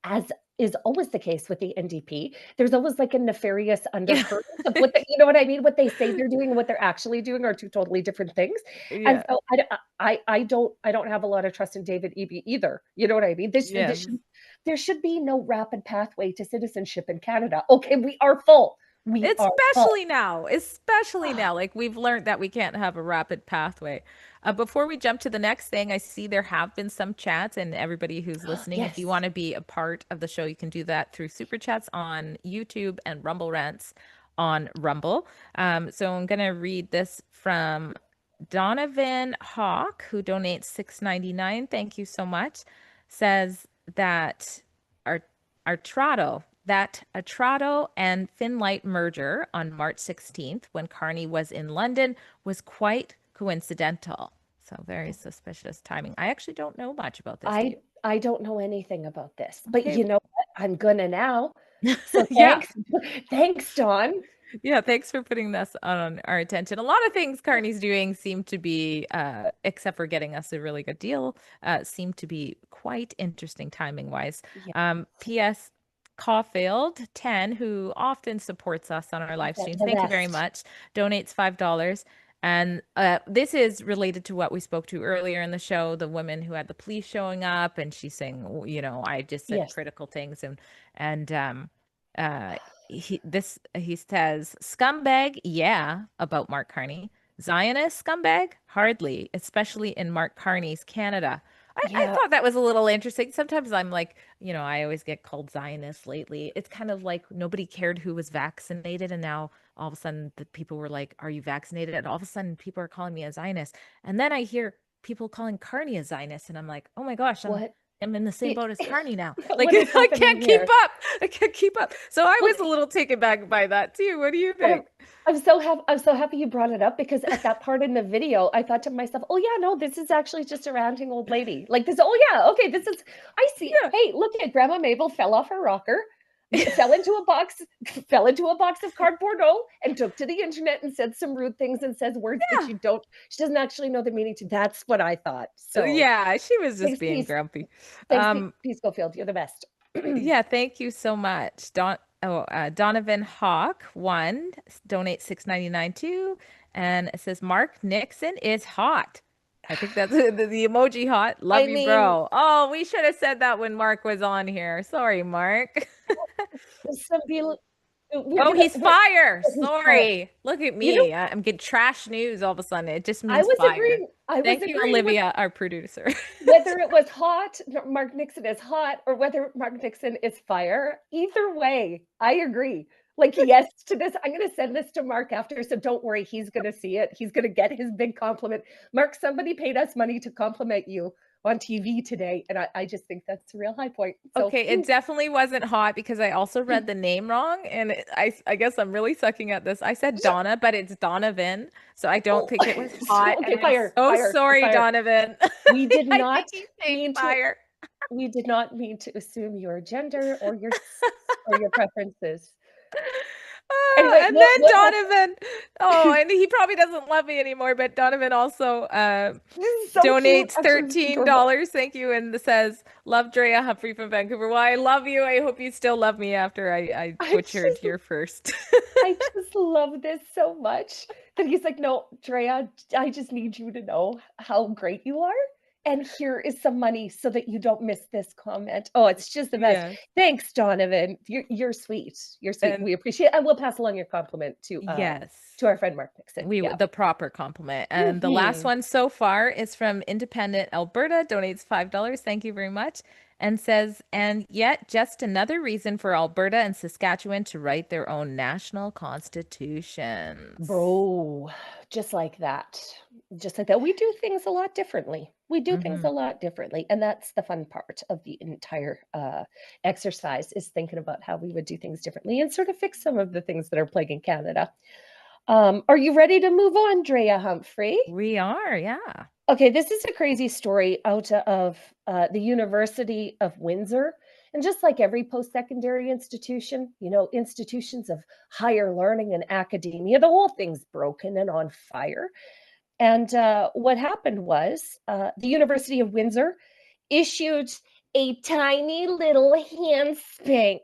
as is always the case with the NDP, there's always like a nefarious undercurrent of what you know what I mean? What they say they're doing and what they're actually doing are two totally different things. Yeah. And so I don't have a lot of trust in David Eby either. You know what I mean? There should be no rapid pathway to citizenship in Canada. Okay, we are full. Especially now, like we've learned that we can't have a rapid pathway. Before we jump to the next thing, I see there have been some chats, and everybody who's listening, if you want to be a part of the show, you can do that through Super Chats on YouTube and Rumble Rants on Rumble. So I'm going to read this from Donovan Hawk, who donates $6.99. Thank you so much. Says that Artrado and Finlight merger on March 16th, when Carney was in London, was quite coincidental. So very suspicious timing. I actually don't know much about this. I don't know anything about this, but you know what? I'm gonna now. So thanks, Dawn. Yeah, thanks for putting this on our attention. A lot of things Carney's doing seem to be, except for getting us a really good deal, seem to be quite interesting timing-wise. P.S. Caulfield 10, who often supports us on our live streams, thank you very much, donates $5. And this is related to what we spoke to earlier in the show, the woman who had the police showing up, and she's saying, you know, I just said Yes. critical things, and he says scumbag, yeah, about Marc Carney. Zionist scumbag, hardly, especially in Marc Carney's Canada. I Yeah. thought that was a little interesting. Sometimes I'm like, you know, I always get called Zionist lately. It's kind of like nobody cared who was vaccinated, and now all of a sudden the people were like, are you vaccinated? And all of a sudden people are calling me a Zionist. And then I hear people calling Carney a Zionist, and I'm like, oh my gosh, What? I'm in the same boat as Carney now. What is I happening can't here? keep up. I can't keep up. So I was a little taken back by that too. What do you think? I'm so happy you brought it up, because at that part in the video, I thought to myself, oh yeah, no, this is actually just a ranting old lady. Like this, oh yeah, okay, this is, I see. Yeah. Hey, look at Grandma Mabel fell off her rocker, fell into a box of cardboard and took to the internet and said some rude things and says words that she doesn't actually know the meaning to. That's what I thought. So yeah, she was just thanks, being peace. grumpy. Thanks, Peace Schofield. You're the best. Yeah, thank you so much. Donovan Hawk donate $6.99 too, and it says Marc Nixon is hot. I think that's the emoji hot. Love you, bro. Oh, we should have said that when Marc was on here. Sorry, Marc. Some people. He's fire. He's Sorry. fire. Look at me. You know, I'm getting trash news all of a sudden. It just I means was fire. agreeing. Thank you, Olivia, our producer. Whether it was hot, Marc Nixon is hot, or whether Marc Nixon is fire, either way, I agree. Like, yes to this. I'm going to send this to Marc after, so don't worry. He's going to see it. He's going to get his big compliment. Marc, somebody paid us money to compliment you on TV today, and I just think that's a real high point. So, okay, it definitely wasn't hot, because I also read the name wrong, and I guess I'm really sucking at this. I said Donna, but it's Donovan, so I don't think it was hot. Okay, and fire. I'm so fire, sorry, fire. Donovan. We did I not think he's mean fire. We did not mean to assume your gender or your preferences. Anyway, And then Donovan, and he probably doesn't love me anymore, but Donovan also donates $13. Thank you. And says, love Drea, Humphrey from Vancouver. Well, I love you. I hope you still love me after I butchered your first. I just love this so much that he's like, no, Drea, I just need you to know how great you are. And here is some money so that you don't miss this comment. Oh, it's just the best. Yes. Thanks, Donovan. You're sweet. You're sweet. And we appreciate it. And we'll pass along your compliment to our friend Marc Nixon. The proper compliment. And the last one so far is from Independent Alberta, donates $5. Thank you very much. And says, and yet just another reason for Alberta and Saskatchewan to write their own national constitutions. Bro, just like that. Just like that. We do things a lot differently. And that's the fun part of the entire exercise, is thinking about how we would do things differently and sort of fix some of the things that are plaguing Canada. Are you ready to move on, Drea Humphrey? We are, yeah. Okay, this is a crazy story out of the University of Windsor. And just like every post-secondary institution, you know, institutions of higher learning and academia, the whole thing's broken and on fire. And what happened was the University of Windsor issued a tiny little hand spank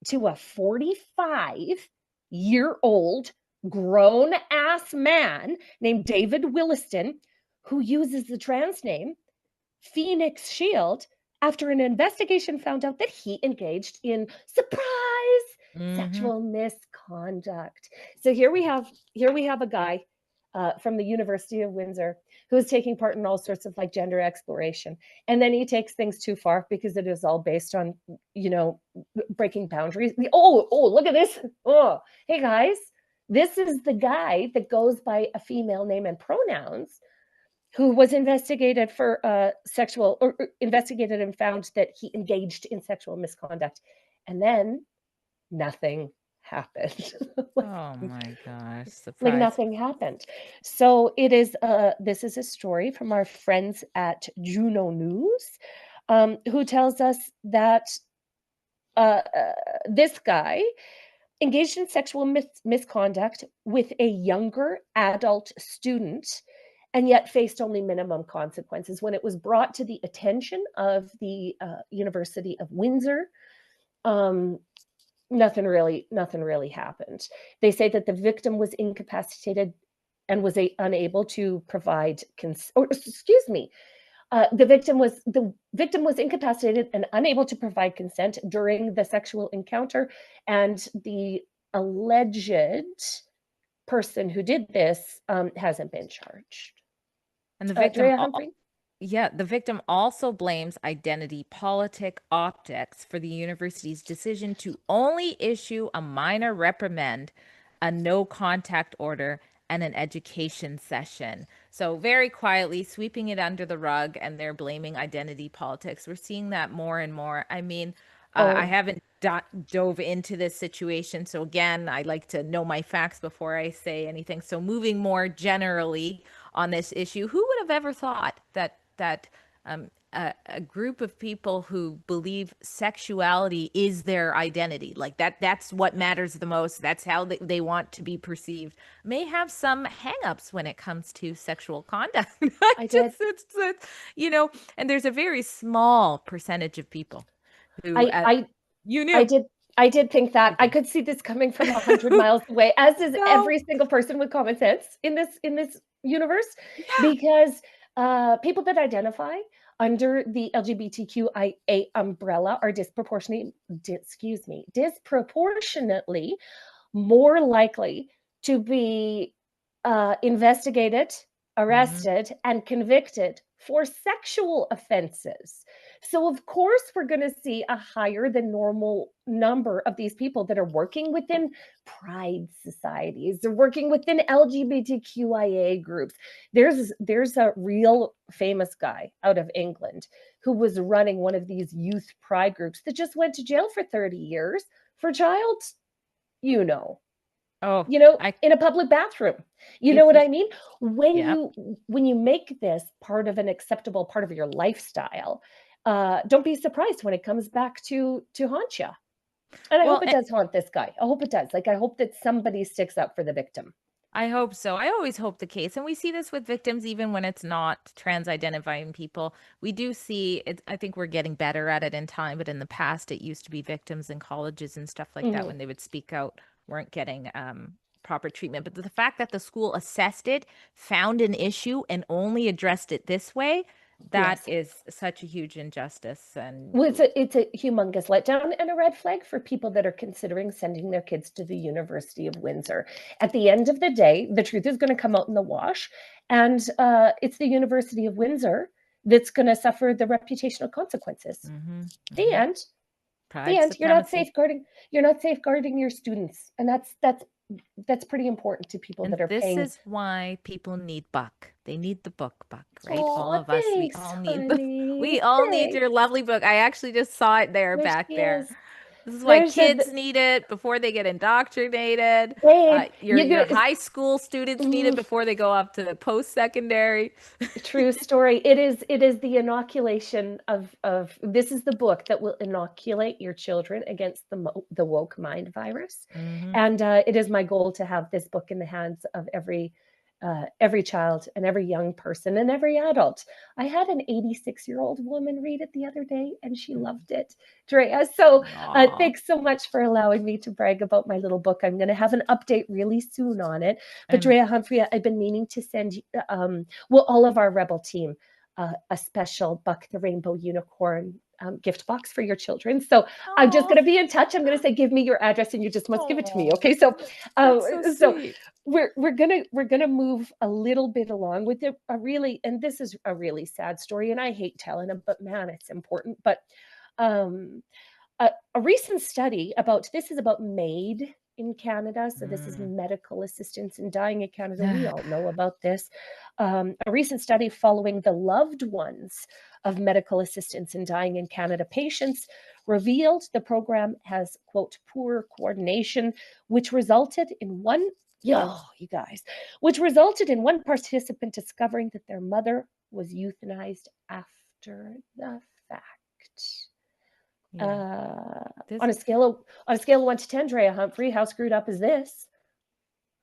to a 45-year-old grown-ass man named David Williston, who uses the trans name Phoenix Shield, after an investigation found out that he engaged in sexual misconduct. So here we have a guy from the University of Windsor who is taking part in all sorts of like gender exploration, and then he takes things too far because it is all based on, you know, breaking boundaries. Oh, look at this. Oh, hey guys, this is the guy that goes by a female name and pronouns, who was investigated for investigated and found that he engaged in sexual misconduct, and then nothing happened. Oh my gosh. Surprise. Like nothing happened. So it is this is a story from our friends at Juno News, who tells us that this guy engaged in sexual misconduct with a younger adult student, and yet faced only minimum consequences. When it was brought to the attention of the University of Windsor, nothing really happened. They say that the victim was incapacitated and was unable to provide the victim was incapacitated and unable to provide consent during the sexual encounter, and the alleged person who did this hasn't been charged. And the victim, Drea Humphrey? yeah, the victim also blames identity politic optics for the university's decision to only issue a minor reprimand, a no contact order, and an education session. So very quietly sweeping it under the rug, and they're blaming identity politics. We're seeing that more and more. I mean, I haven't dove into this situation. So again, I like to know my facts before I say anything. So moving more generally on this issue, who would have ever thought that a group of people who believe sexuality is their identity, like that's what matters the most, that's how they want to be perceived, may have some hangups when it comes to sexual conduct. It's, you know, and there's a very small percentage of people who I did think that. I could see this coming from 100 miles away, as is every single person with common sense in this universe, because people that identify under the LGBTQIA umbrella are disproportionately more likely to be investigated, arrested, and convicted for sexual offenses. So of course we're going to see a higher than normal number of these people that are working within pride societies. They're working within LGBTQIA groups. There's a real famous guy out of England who was running one of these youth pride groups that just went to jail for 30 years for child, in a public bathroom. You know what I mean? When you make this part of an acceptable part of your lifestyle, don't be surprised when it comes back to haunt you. And I hope it does haunt this guy. I hope it does. Like, I hope that somebody sticks up for the victim. I hope so. I always hope the case. And we see this with victims, even when it's not trans-identifying people. We do see it. I think we're getting better at it in time, but in the past, it used to be victims in colleges and stuff like that, when they would speak out, weren't getting proper treatment. But the fact that the school assessed it, found an issue, and only addressed it this way, that is such a huge injustice. And it's a humongous letdown and a red flag for people that are considering sending their kids to the University of Windsor. At the end of the day, the truth is going to come out in the wash, and it's the University of Windsor that's going to suffer the reputational consequences. The end. You're not safeguarding your students, and that's pretty important to people that are paying. This is why people need Buck. They need the book, Buck, right? Oh, all of us, thanks, we all need your lovely book. I actually just saw it there back there. This is why kids need it before they get indoctrinated. Your high school students need it before they go up to post-secondary. True story. It is the inoculation of this is the book that will inoculate your children against the woke mind virus. And it is my goal to have this book in the hands of every child and every young person and every adult. I had an 86-year-old woman read it the other day, and she loved it, Drea. So thanks so much for allowing me to brag about my little book. I'm going to have an update really soon on it. But Drea Humphrey, I've been meaning to send all of our Rebel team a special Buck the Rainbow Unicorn gift box for your children. So I'm just going to be in touch. I'm going to say, give me your address, and you just must give it to me. Okay. So, so we're gonna move a little bit along with it. And this is a really sad story, and I hate telling them, but man, it's important. But a recent study about MAID in Canada. So this is medical assistance in dying in Canada. We all know about this. A recent study following the loved ones of medical assistants in dying in Canada patients revealed the program has, quote, poor coordination, which resulted in one participant discovering that their mother was euthanized after the fact. On a scale of 1 to 10, Drea Humphrey, how screwed up is this?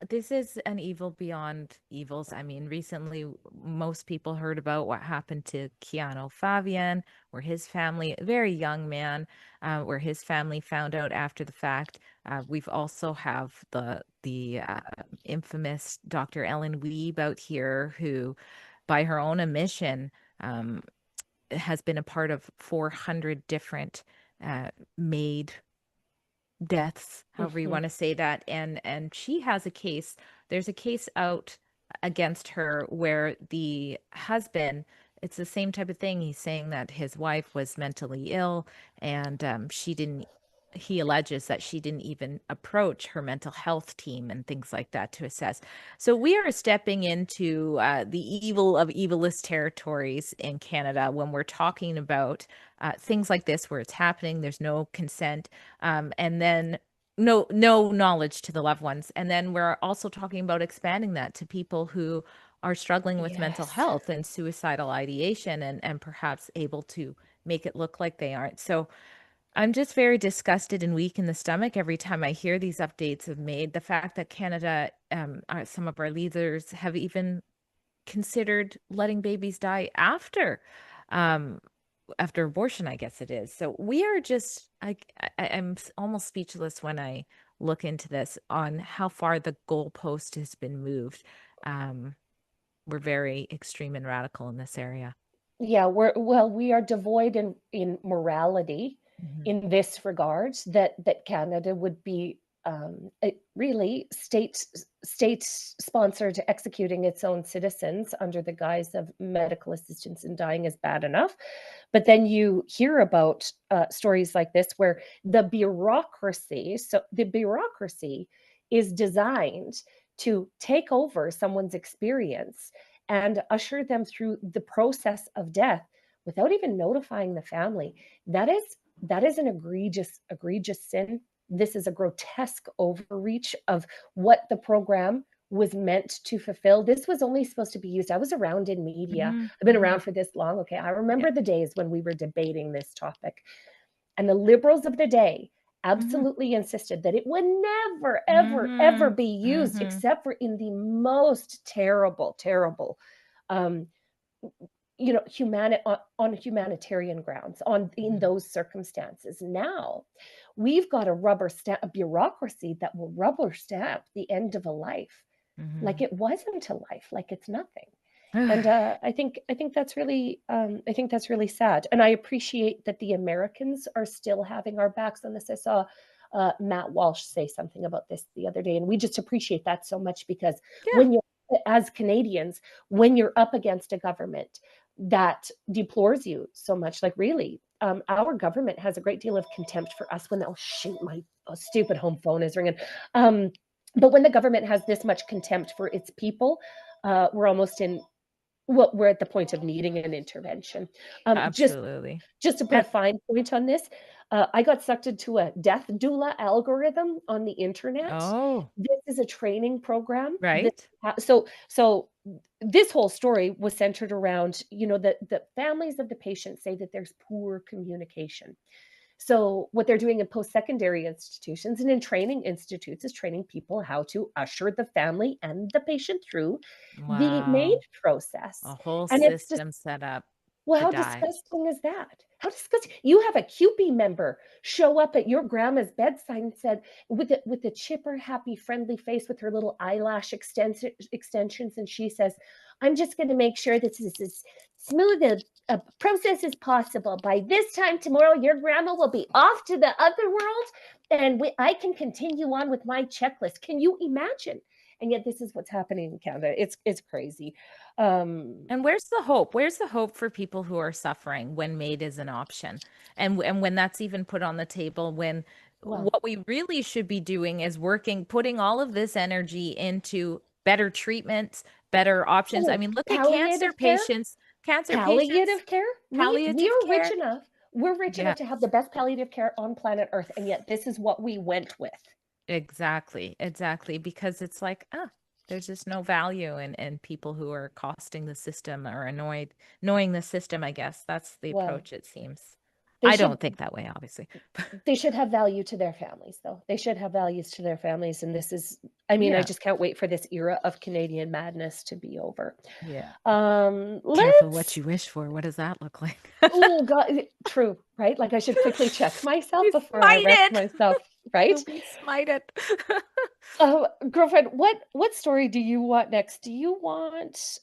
this is an evil beyond evils. I mean, recently, most people heard about what happened to Keanu Fabian, where his family, a very young man, where his family found out after the fact. We've also have the infamous Dr. Ellen Wiebe out here, who, by her own admission, has been a part of 400 different maid deaths, however you want to say that. And she has a case. There's a case out against her where the husband, it's the same type of thing. He's saying that his wife was mentally ill, and he alleges that she didn't even approach her mental health team and things like that to assess. So we are stepping into the evil of evilest territories in Canada when we're talking about things like this, where it's happening, there's no consent, and then no knowledge to the loved ones. And then we're also talking about expanding that to people who are struggling with mental health and suicidal ideation, and perhaps able to make it look like they aren't. So I'm just very disgusted and weak in the stomach every time I hear these updates have made. The fact that Canada, some of our leaders have even considered letting babies die after abortion, I guess it is. So we are just, I'm almost speechless when I look into this on how far the goalpost has been moved. We're very extreme and radical in this area. Yeah, we are devoid in morality in this regards, that Canada would be really state sponsored executing its own citizens under the guise of medical assistance in dying is bad enough. But then you hear about stories like this where the bureaucracy is designed to take over someone's experience and usher them through the process of death without even notifying the family. That is an egregious sin. This is a grotesque overreach of what the program was meant to fulfill. This was only supposed to be used. I was around in media. I've been around for this long. Okay, I remember the days when we were debating this topic, and the liberals of the day absolutely insisted that it would never, ever be used except for in the most terrible, on humanitarian grounds, in those circumstances. Now we've got a bureaucracy that will rubber stamp the end of a life like it wasn't a life, like it's nothing. And I think that's really sad. And I appreciate that the Americans are still having our backs on this. I saw Matt Walsh say something about this the other day, and we just appreciate that so much, because when as Canadians, when you're up against a government that deplores you so much, like really, our government has a great deal of contempt for us when, oh shoot, my stupid home phone is ringing. But when the government has this much contempt for its people, we're almost we're at the point of needing an intervention. Absolutely. Just to put a fine point on this, I got sucked into a death doula algorithm on the internet. Oh, this is a training program, right? So this whole story was centered around, the families of the patients say that there's poor communication. So what they're doing in post-secondary institutions and in training institutes is training people how to usher the family and the patient through the MAID process. A whole and system set up. Well, how disgusting is that? How disgusting! You have a CUPE member show up at your grandma's bedside and said, with a chipper, happy, friendly face, with her little eyelash extensions, and she says, "I'm just going to make sure this is as smooth a process as possible. By this time tomorrow, your grandma will be off to the other world, and I can continue on with my checklist." Can you imagine? And yet this is what's happening in Canada. It's crazy. And where's the hope? Where's the hope for people who are suffering when MAID is an option? And when that's even put on the table, when what we really should be doing is putting all of this energy into better treatments, better options. I mean, look at cancer patients. Palliative care? We're care. rich enough. We're rich enough to have the best palliative care on planet Earth. And yet this is what we went with. Exactly. Because it's like, there's just no value in people who are costing the system or annoying the system, I guess. That's the approach, it seems. I don't think that way, obviously. They should have value to their families, though. They should have values to their families. And this is, I mean, I just can't wait for this era of Canadian madness to be over. Yeah. Careful what you wish for. What does that look like? Oh, God. True, right? Like I should quickly check myself before I wreck myself, right? Be smited. Girlfriend, what story do you want next? Do you want,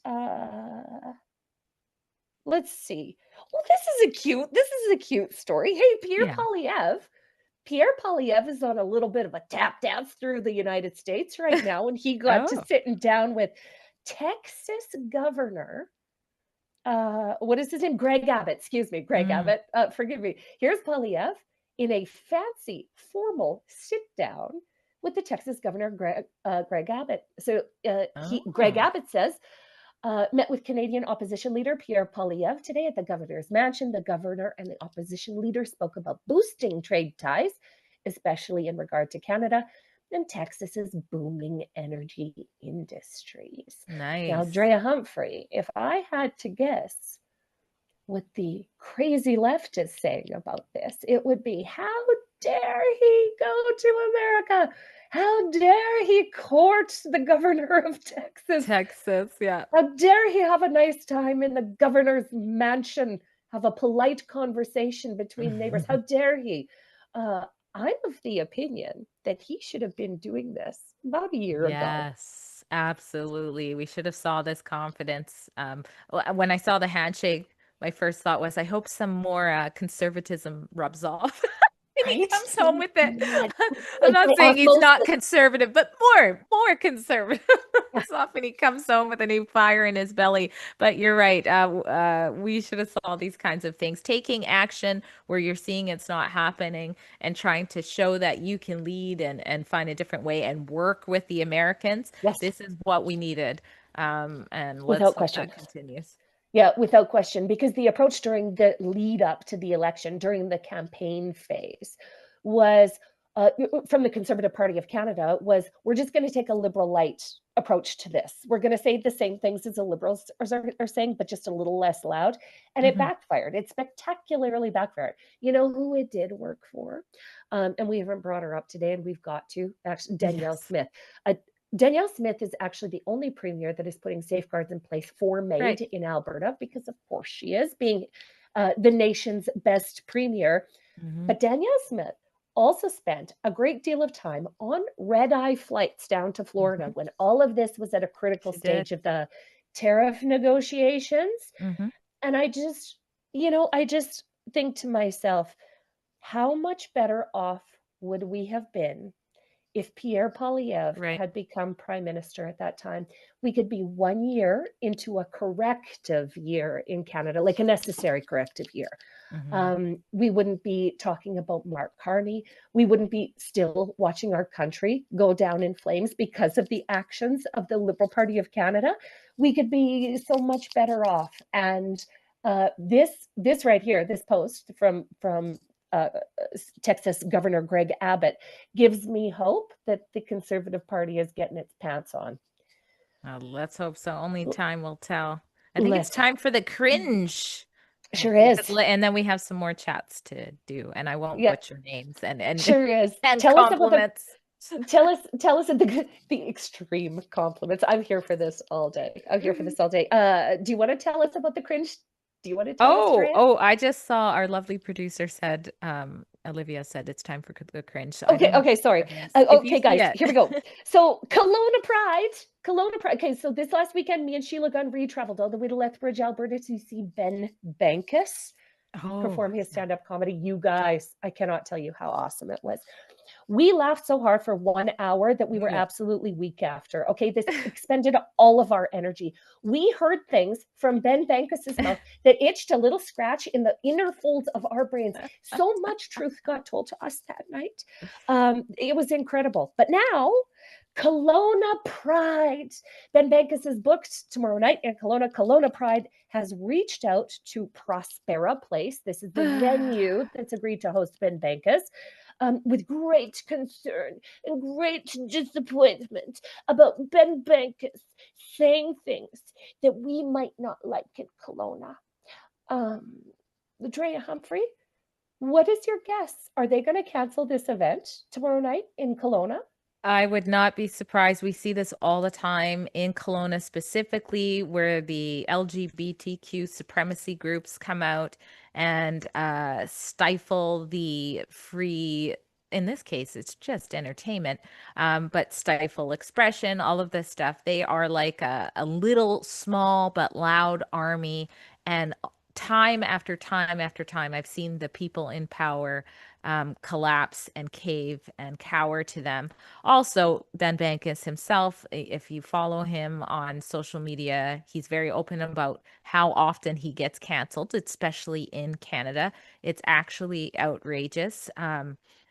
let's see. Well, this is a cute story. Hey, Pierre Poilievre is on a little bit of a tap dance through the United States right now, and he got to sitting down with Texas Governor, what is his name? Greg Abbott. Excuse me, Greg Abbott. Forgive me. Here's Poilievre in a fancy, formal sit down with the Texas Governor, Greg Abbott. So Greg Abbott says, met with Canadian opposition leader Pierre Poilievre today at the governor's mansion. The governor and the opposition leader spoke about boosting trade ties, especially in regard to Canada and Texas's booming energy industries. Nice. Now, Drea Humphrey, if I had to guess what the crazy left is saying about this, it would be, how dare he go to America? How dare he court the governor of Texas? Yeah. How dare he have a nice time in the governor's mansion, have a polite conversation between neighbors? How dare he? I'm of the opinion that he should have been doing this about a year ago. Yes, absolutely. We should have saw this confidence. When I saw the handshake, my first thought was, I hope some more conservatism rubs off. And he comes home with it. I'm not saying he's not conservative, but more conservative. So often he comes home with a new fire in his belly. But you're right. We should have saw these kinds of things. Taking action where you're seeing it's not happening and trying to show that you can lead and find a different way and work with the Americans. Yes. This is what we needed. And let's Without hope question. that continues. Yeah, without question, because the approach during the lead up to the election, during the campaign phase, was from the Conservative Party of Canada was, we're just going to take a liberal light approach to this. We're going to say the same things as the Liberals are saying, but just a little less loud. And it backfired. It spectacularly backfired. You know who it did work for? And we haven't brought her up today, and we've got to, actually, Danielle Smith. Danielle Smith is actually the only premier that is putting safeguards in place for MAID in Alberta, because of course she is, being the nation's best premier. But Danielle Smith also spent a great deal of time on red-eye flights down to Florida when all of this was at a critical stage of the tariff negotiations. And I just think to myself, how much better off would we have been if Pierre Poilievre had become prime minister at that time? We could be 1 year into a corrective year in Canada, like a necessary corrective year. We wouldn't be talking about Marc Carney. We wouldn't be still watching our country go down in flames because of the actions of the Liberal Party of Canada. We could be so much better off. And this right here, this post from Texas Governor Greg Abbott gives me hope that the Conservative Party is getting its pants on. Let's hope so. Only time will tell. I think it's time for the cringe. Sure is. And then we have some more chats to do, and I won't butcher names and sure is. And tell compliments. Tell us the extreme compliments. I'm here for this all day. Do you want to tell us about the cringe? Do you want to tell us, Drea? I just saw our lovely producer said, Olivia said it's time for the cringe. So okay, sorry. Okay, guys, here we go. So Kelowna Pride. Okay, so this last weekend, me and Sheila Gunn traveled all the way to Lethbridge, Alberta to see Ben Bankus perform his stand-up comedy. You guys, I cannot tell you how awesome it was. We laughed so hard for 1 hour that we were absolutely weak after. Okay, this expended all of our energy. We heard things from Ben Bankus's mouth that itched a little scratch in the inner folds of our brains. So much truth got told to us that night. It was incredible. But now, Kelowna Pride. Ben Bankus is booked tomorrow night in Kelowna. Kelowna Pride has reached out to Prospera Place. This is the venue that's agreed to host Ben Bankus. With great concern and great disappointment about Ben Bankus saying things that we might not like in Kelowna. Drea Humphrey, What is your guess? Are they going to cancel this event tomorrow night in Kelowna? I would not be surprised. We see this all the time in Kelowna specifically, where the LGBTQ supremacy groups come out and stifle the free, in this case, it's just entertainment, but stifle expression, all of this stuff. They are like a little small but loud army. And time after time after time, I've seen the people in power collapse and cave and cower to them. Also, Ben Bankus himself, if you follow him on social media, he's very open about how often he gets canceled, especially in Canada. It's actually outrageous.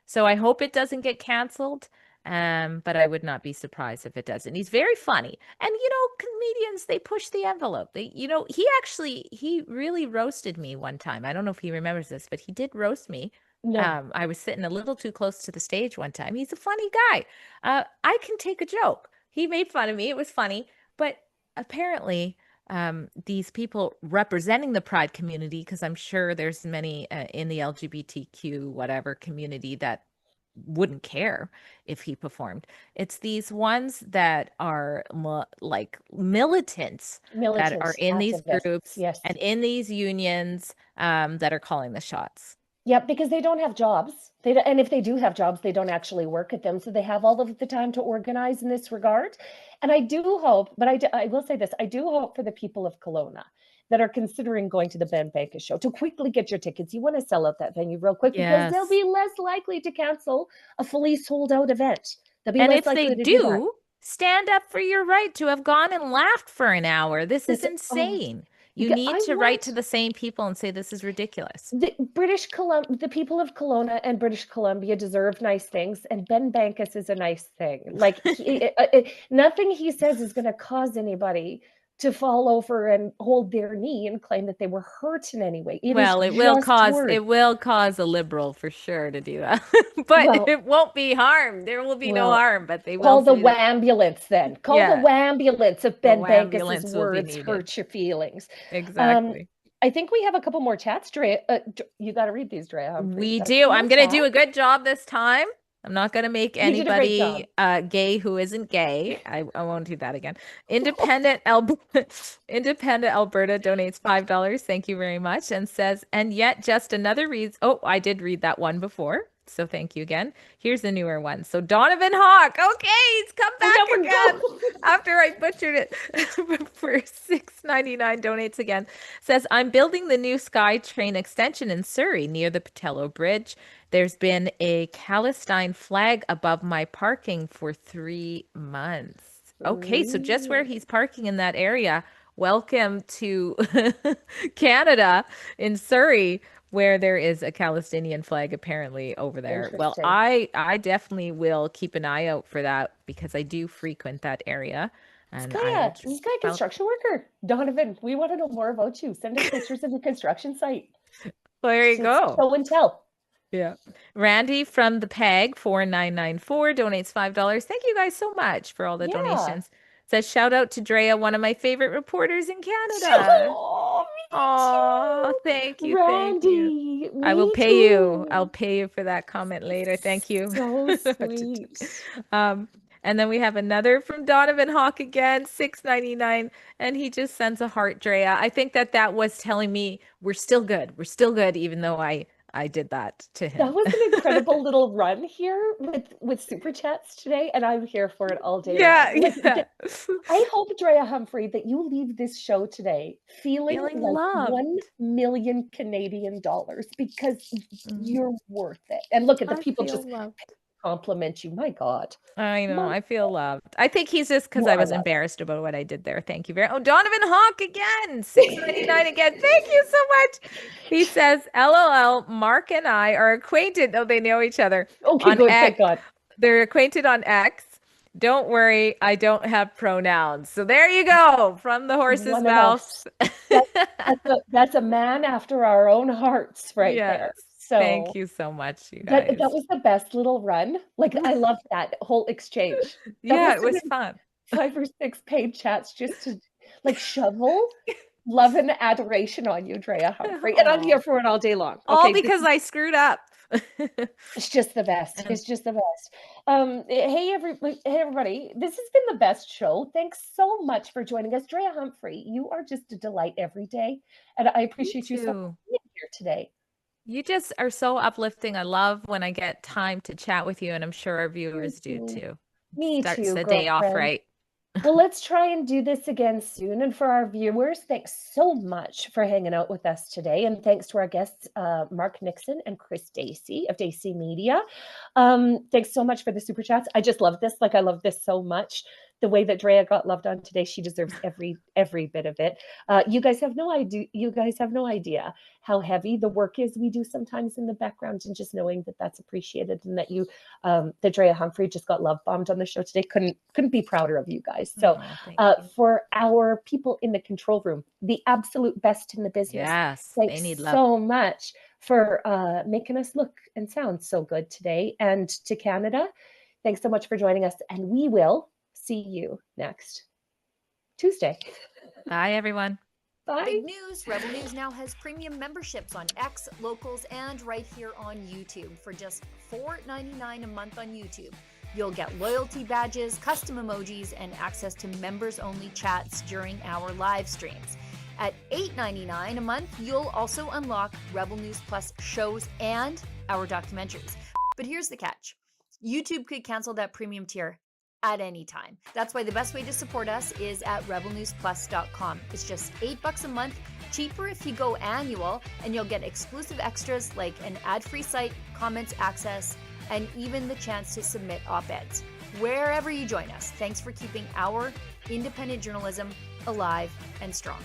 So I hope it doesn't get canceled. But I would not be surprised if it doesn't. He's very funny. And, comedians, they push the envelope. He really roasted me one time. I don't know if he remembers this, but he did roast me. No. I was sitting a little too close to the stage one time. He's a funny guy. I can take a joke. He made fun of me. It was funny. But apparently, these people representing the Pride community, because I'm sure there's many in the LGBTQ whatever community that wouldn't care if he performed. It's these ones that are like militants that are in these activists, groups yes. and in these unions that are calling the shots. Yeah, because they don't have jobs. And if they do have jobs, they don't actually work at them. So they have all of the time to organize in this regard. And I do hope, but I will say this, I do hope for the people of Kelowna that are considering going to the Ben Bankus show to quickly get your tickets. You want to sell out that venue real quick because they'll be less likely to cancel a fully sold out event. They'll be and less if likely they to do that. Stand up for your right to have gone and laughed for an hour. This is insane. You need to write to the same people and say this is ridiculous. The people of Kelowna and British Columbia deserve nice things, and Ben Bankus is a nice thing. Like nothing he says is going to cause anybody to fall over and hold their knee and claim that they were hurt in any way. It will cause a liberal for sure to do that, but it won't be harm. There will be no harm, but they will call the ambulance then. Call the ambulance if Ben Bankus's words hurt your feelings. Exactly. I think we have a couple more chats, Drea. You got to read these, Drea. Humphrey. We do. I'm going to do a good job this time. I'm not going to make anybody gay who isn't gay. I won't do that again. Independent Alberta donates $5. Thank you very much. And says, and yet just another reason. Oh, I did read that one before. So thank you again. Here's the newer one. So Donovan Hawk. Okay, he's come back again after I butchered it for $6.99 donates again. Says, I'm building the new SkyTrain extension in Surrey near the Patello Bridge. There's been a Palestine flag above my parking for 3 months. Okay, so just where he's parking in that area, welcome to Canada in Surrey, where there is a Palestinian flag apparently over there. Well, I definitely will keep an eye out for that because I do frequent that area. And this guy a construction worker. Donovan, we want to know more about you. Send us pictures of your construction site. Well, there you go. Show and tell. Yeah. Randy from the PAG 4994 donates $5. Thank you guys so much for all the donations. Says shout out to Drea, one of my favorite reporters in Canada. Oh, thank you, Randy. Thank you. I will pay you. I'll pay you for that comment later. Thank you. So sweet. And then we have another from Donovan Hawk again, $6.99, and he just sends a heart, Drea. I think that was telling me we're still good. We're still good, even though I did that to him. That was an incredible little run here with super chats today, and I'm here for it all day. Yeah. I hope, Drea Humphrey, that you leave this show today feeling like loved. 1 million Canadian dollars because you're worth it. And look at the people just compliment you. My God. I know. I feel loved. I think he's just because I was embarrassed about what I did there. Thank you very much. Oh, Donovan Hawk again. $6.99 again. Thank you so much. He says, LOL, Mark and I are acquainted. Oh, they know each other. Okay, good. Thank God. They're acquainted on X. Don't worry, I don't have pronouns. So there you go. From the horse's mouth. That's a man after our own hearts right there. So thank you so much, you guys. That was the best little run. Like, I love that whole exchange. It was fun. 5 or 6 paid chats just to like shovel love and adoration on you, Drea Humphrey. And I'm here for it all day long. All because I screwed up. It's just the best. It's just the best. Hey, everybody. This has been the best show. Thanks so much for joining us. Drea Humphrey, you are just a delight every day. And I appreciate you so much being here today. You just are so uplifting. I love when I get time to chat with you, and I'm sure our viewers do too. Me Starts too, the day off girlfriend. right. Well, let's try and do this again soon. And for our viewers, thanks so much for hanging out with us today. And thanks to our guests, Marc Nixon and Dacey of Dacey Media. Thanks so much for the super chats. I just love this. Like, I love this so much. The way that Drea got loved on today, she deserves every bit of it. You guys have no idea. You guys have no idea how heavy the work is we do sometimes in the background, and just knowing that that's appreciated, and that that Drea Humphrey just got love bombed on the show today. Couldn't be prouder of you guys. So for our people in the control room, the absolute best in the business. Yes, thanks they need love so much for making us look and sound so good today. And to Canada, thanks so much for joining us, and we will see you next Tuesday. Bye, everyone. Bye. Big news. Rebel News now has premium memberships on X, Locals, and right here on YouTube. For just $4.99 a month on YouTube, you'll get loyalty badges, custom emojis, and access to members-only chats during our live streams. At $8.99 a month, you'll also unlock Rebel News Plus shows and our documentaries. But here's the catch. YouTube could cancel that premium tier at any time. That's why the best way to support us is at rebelnewsplus.com. It's just $8 a month, cheaper if you go annual, and you'll get exclusive extras like an ad-free site, comments access, and even the chance to submit op-eds. Wherever you join us, thanks for keeping our independent journalism alive and strong.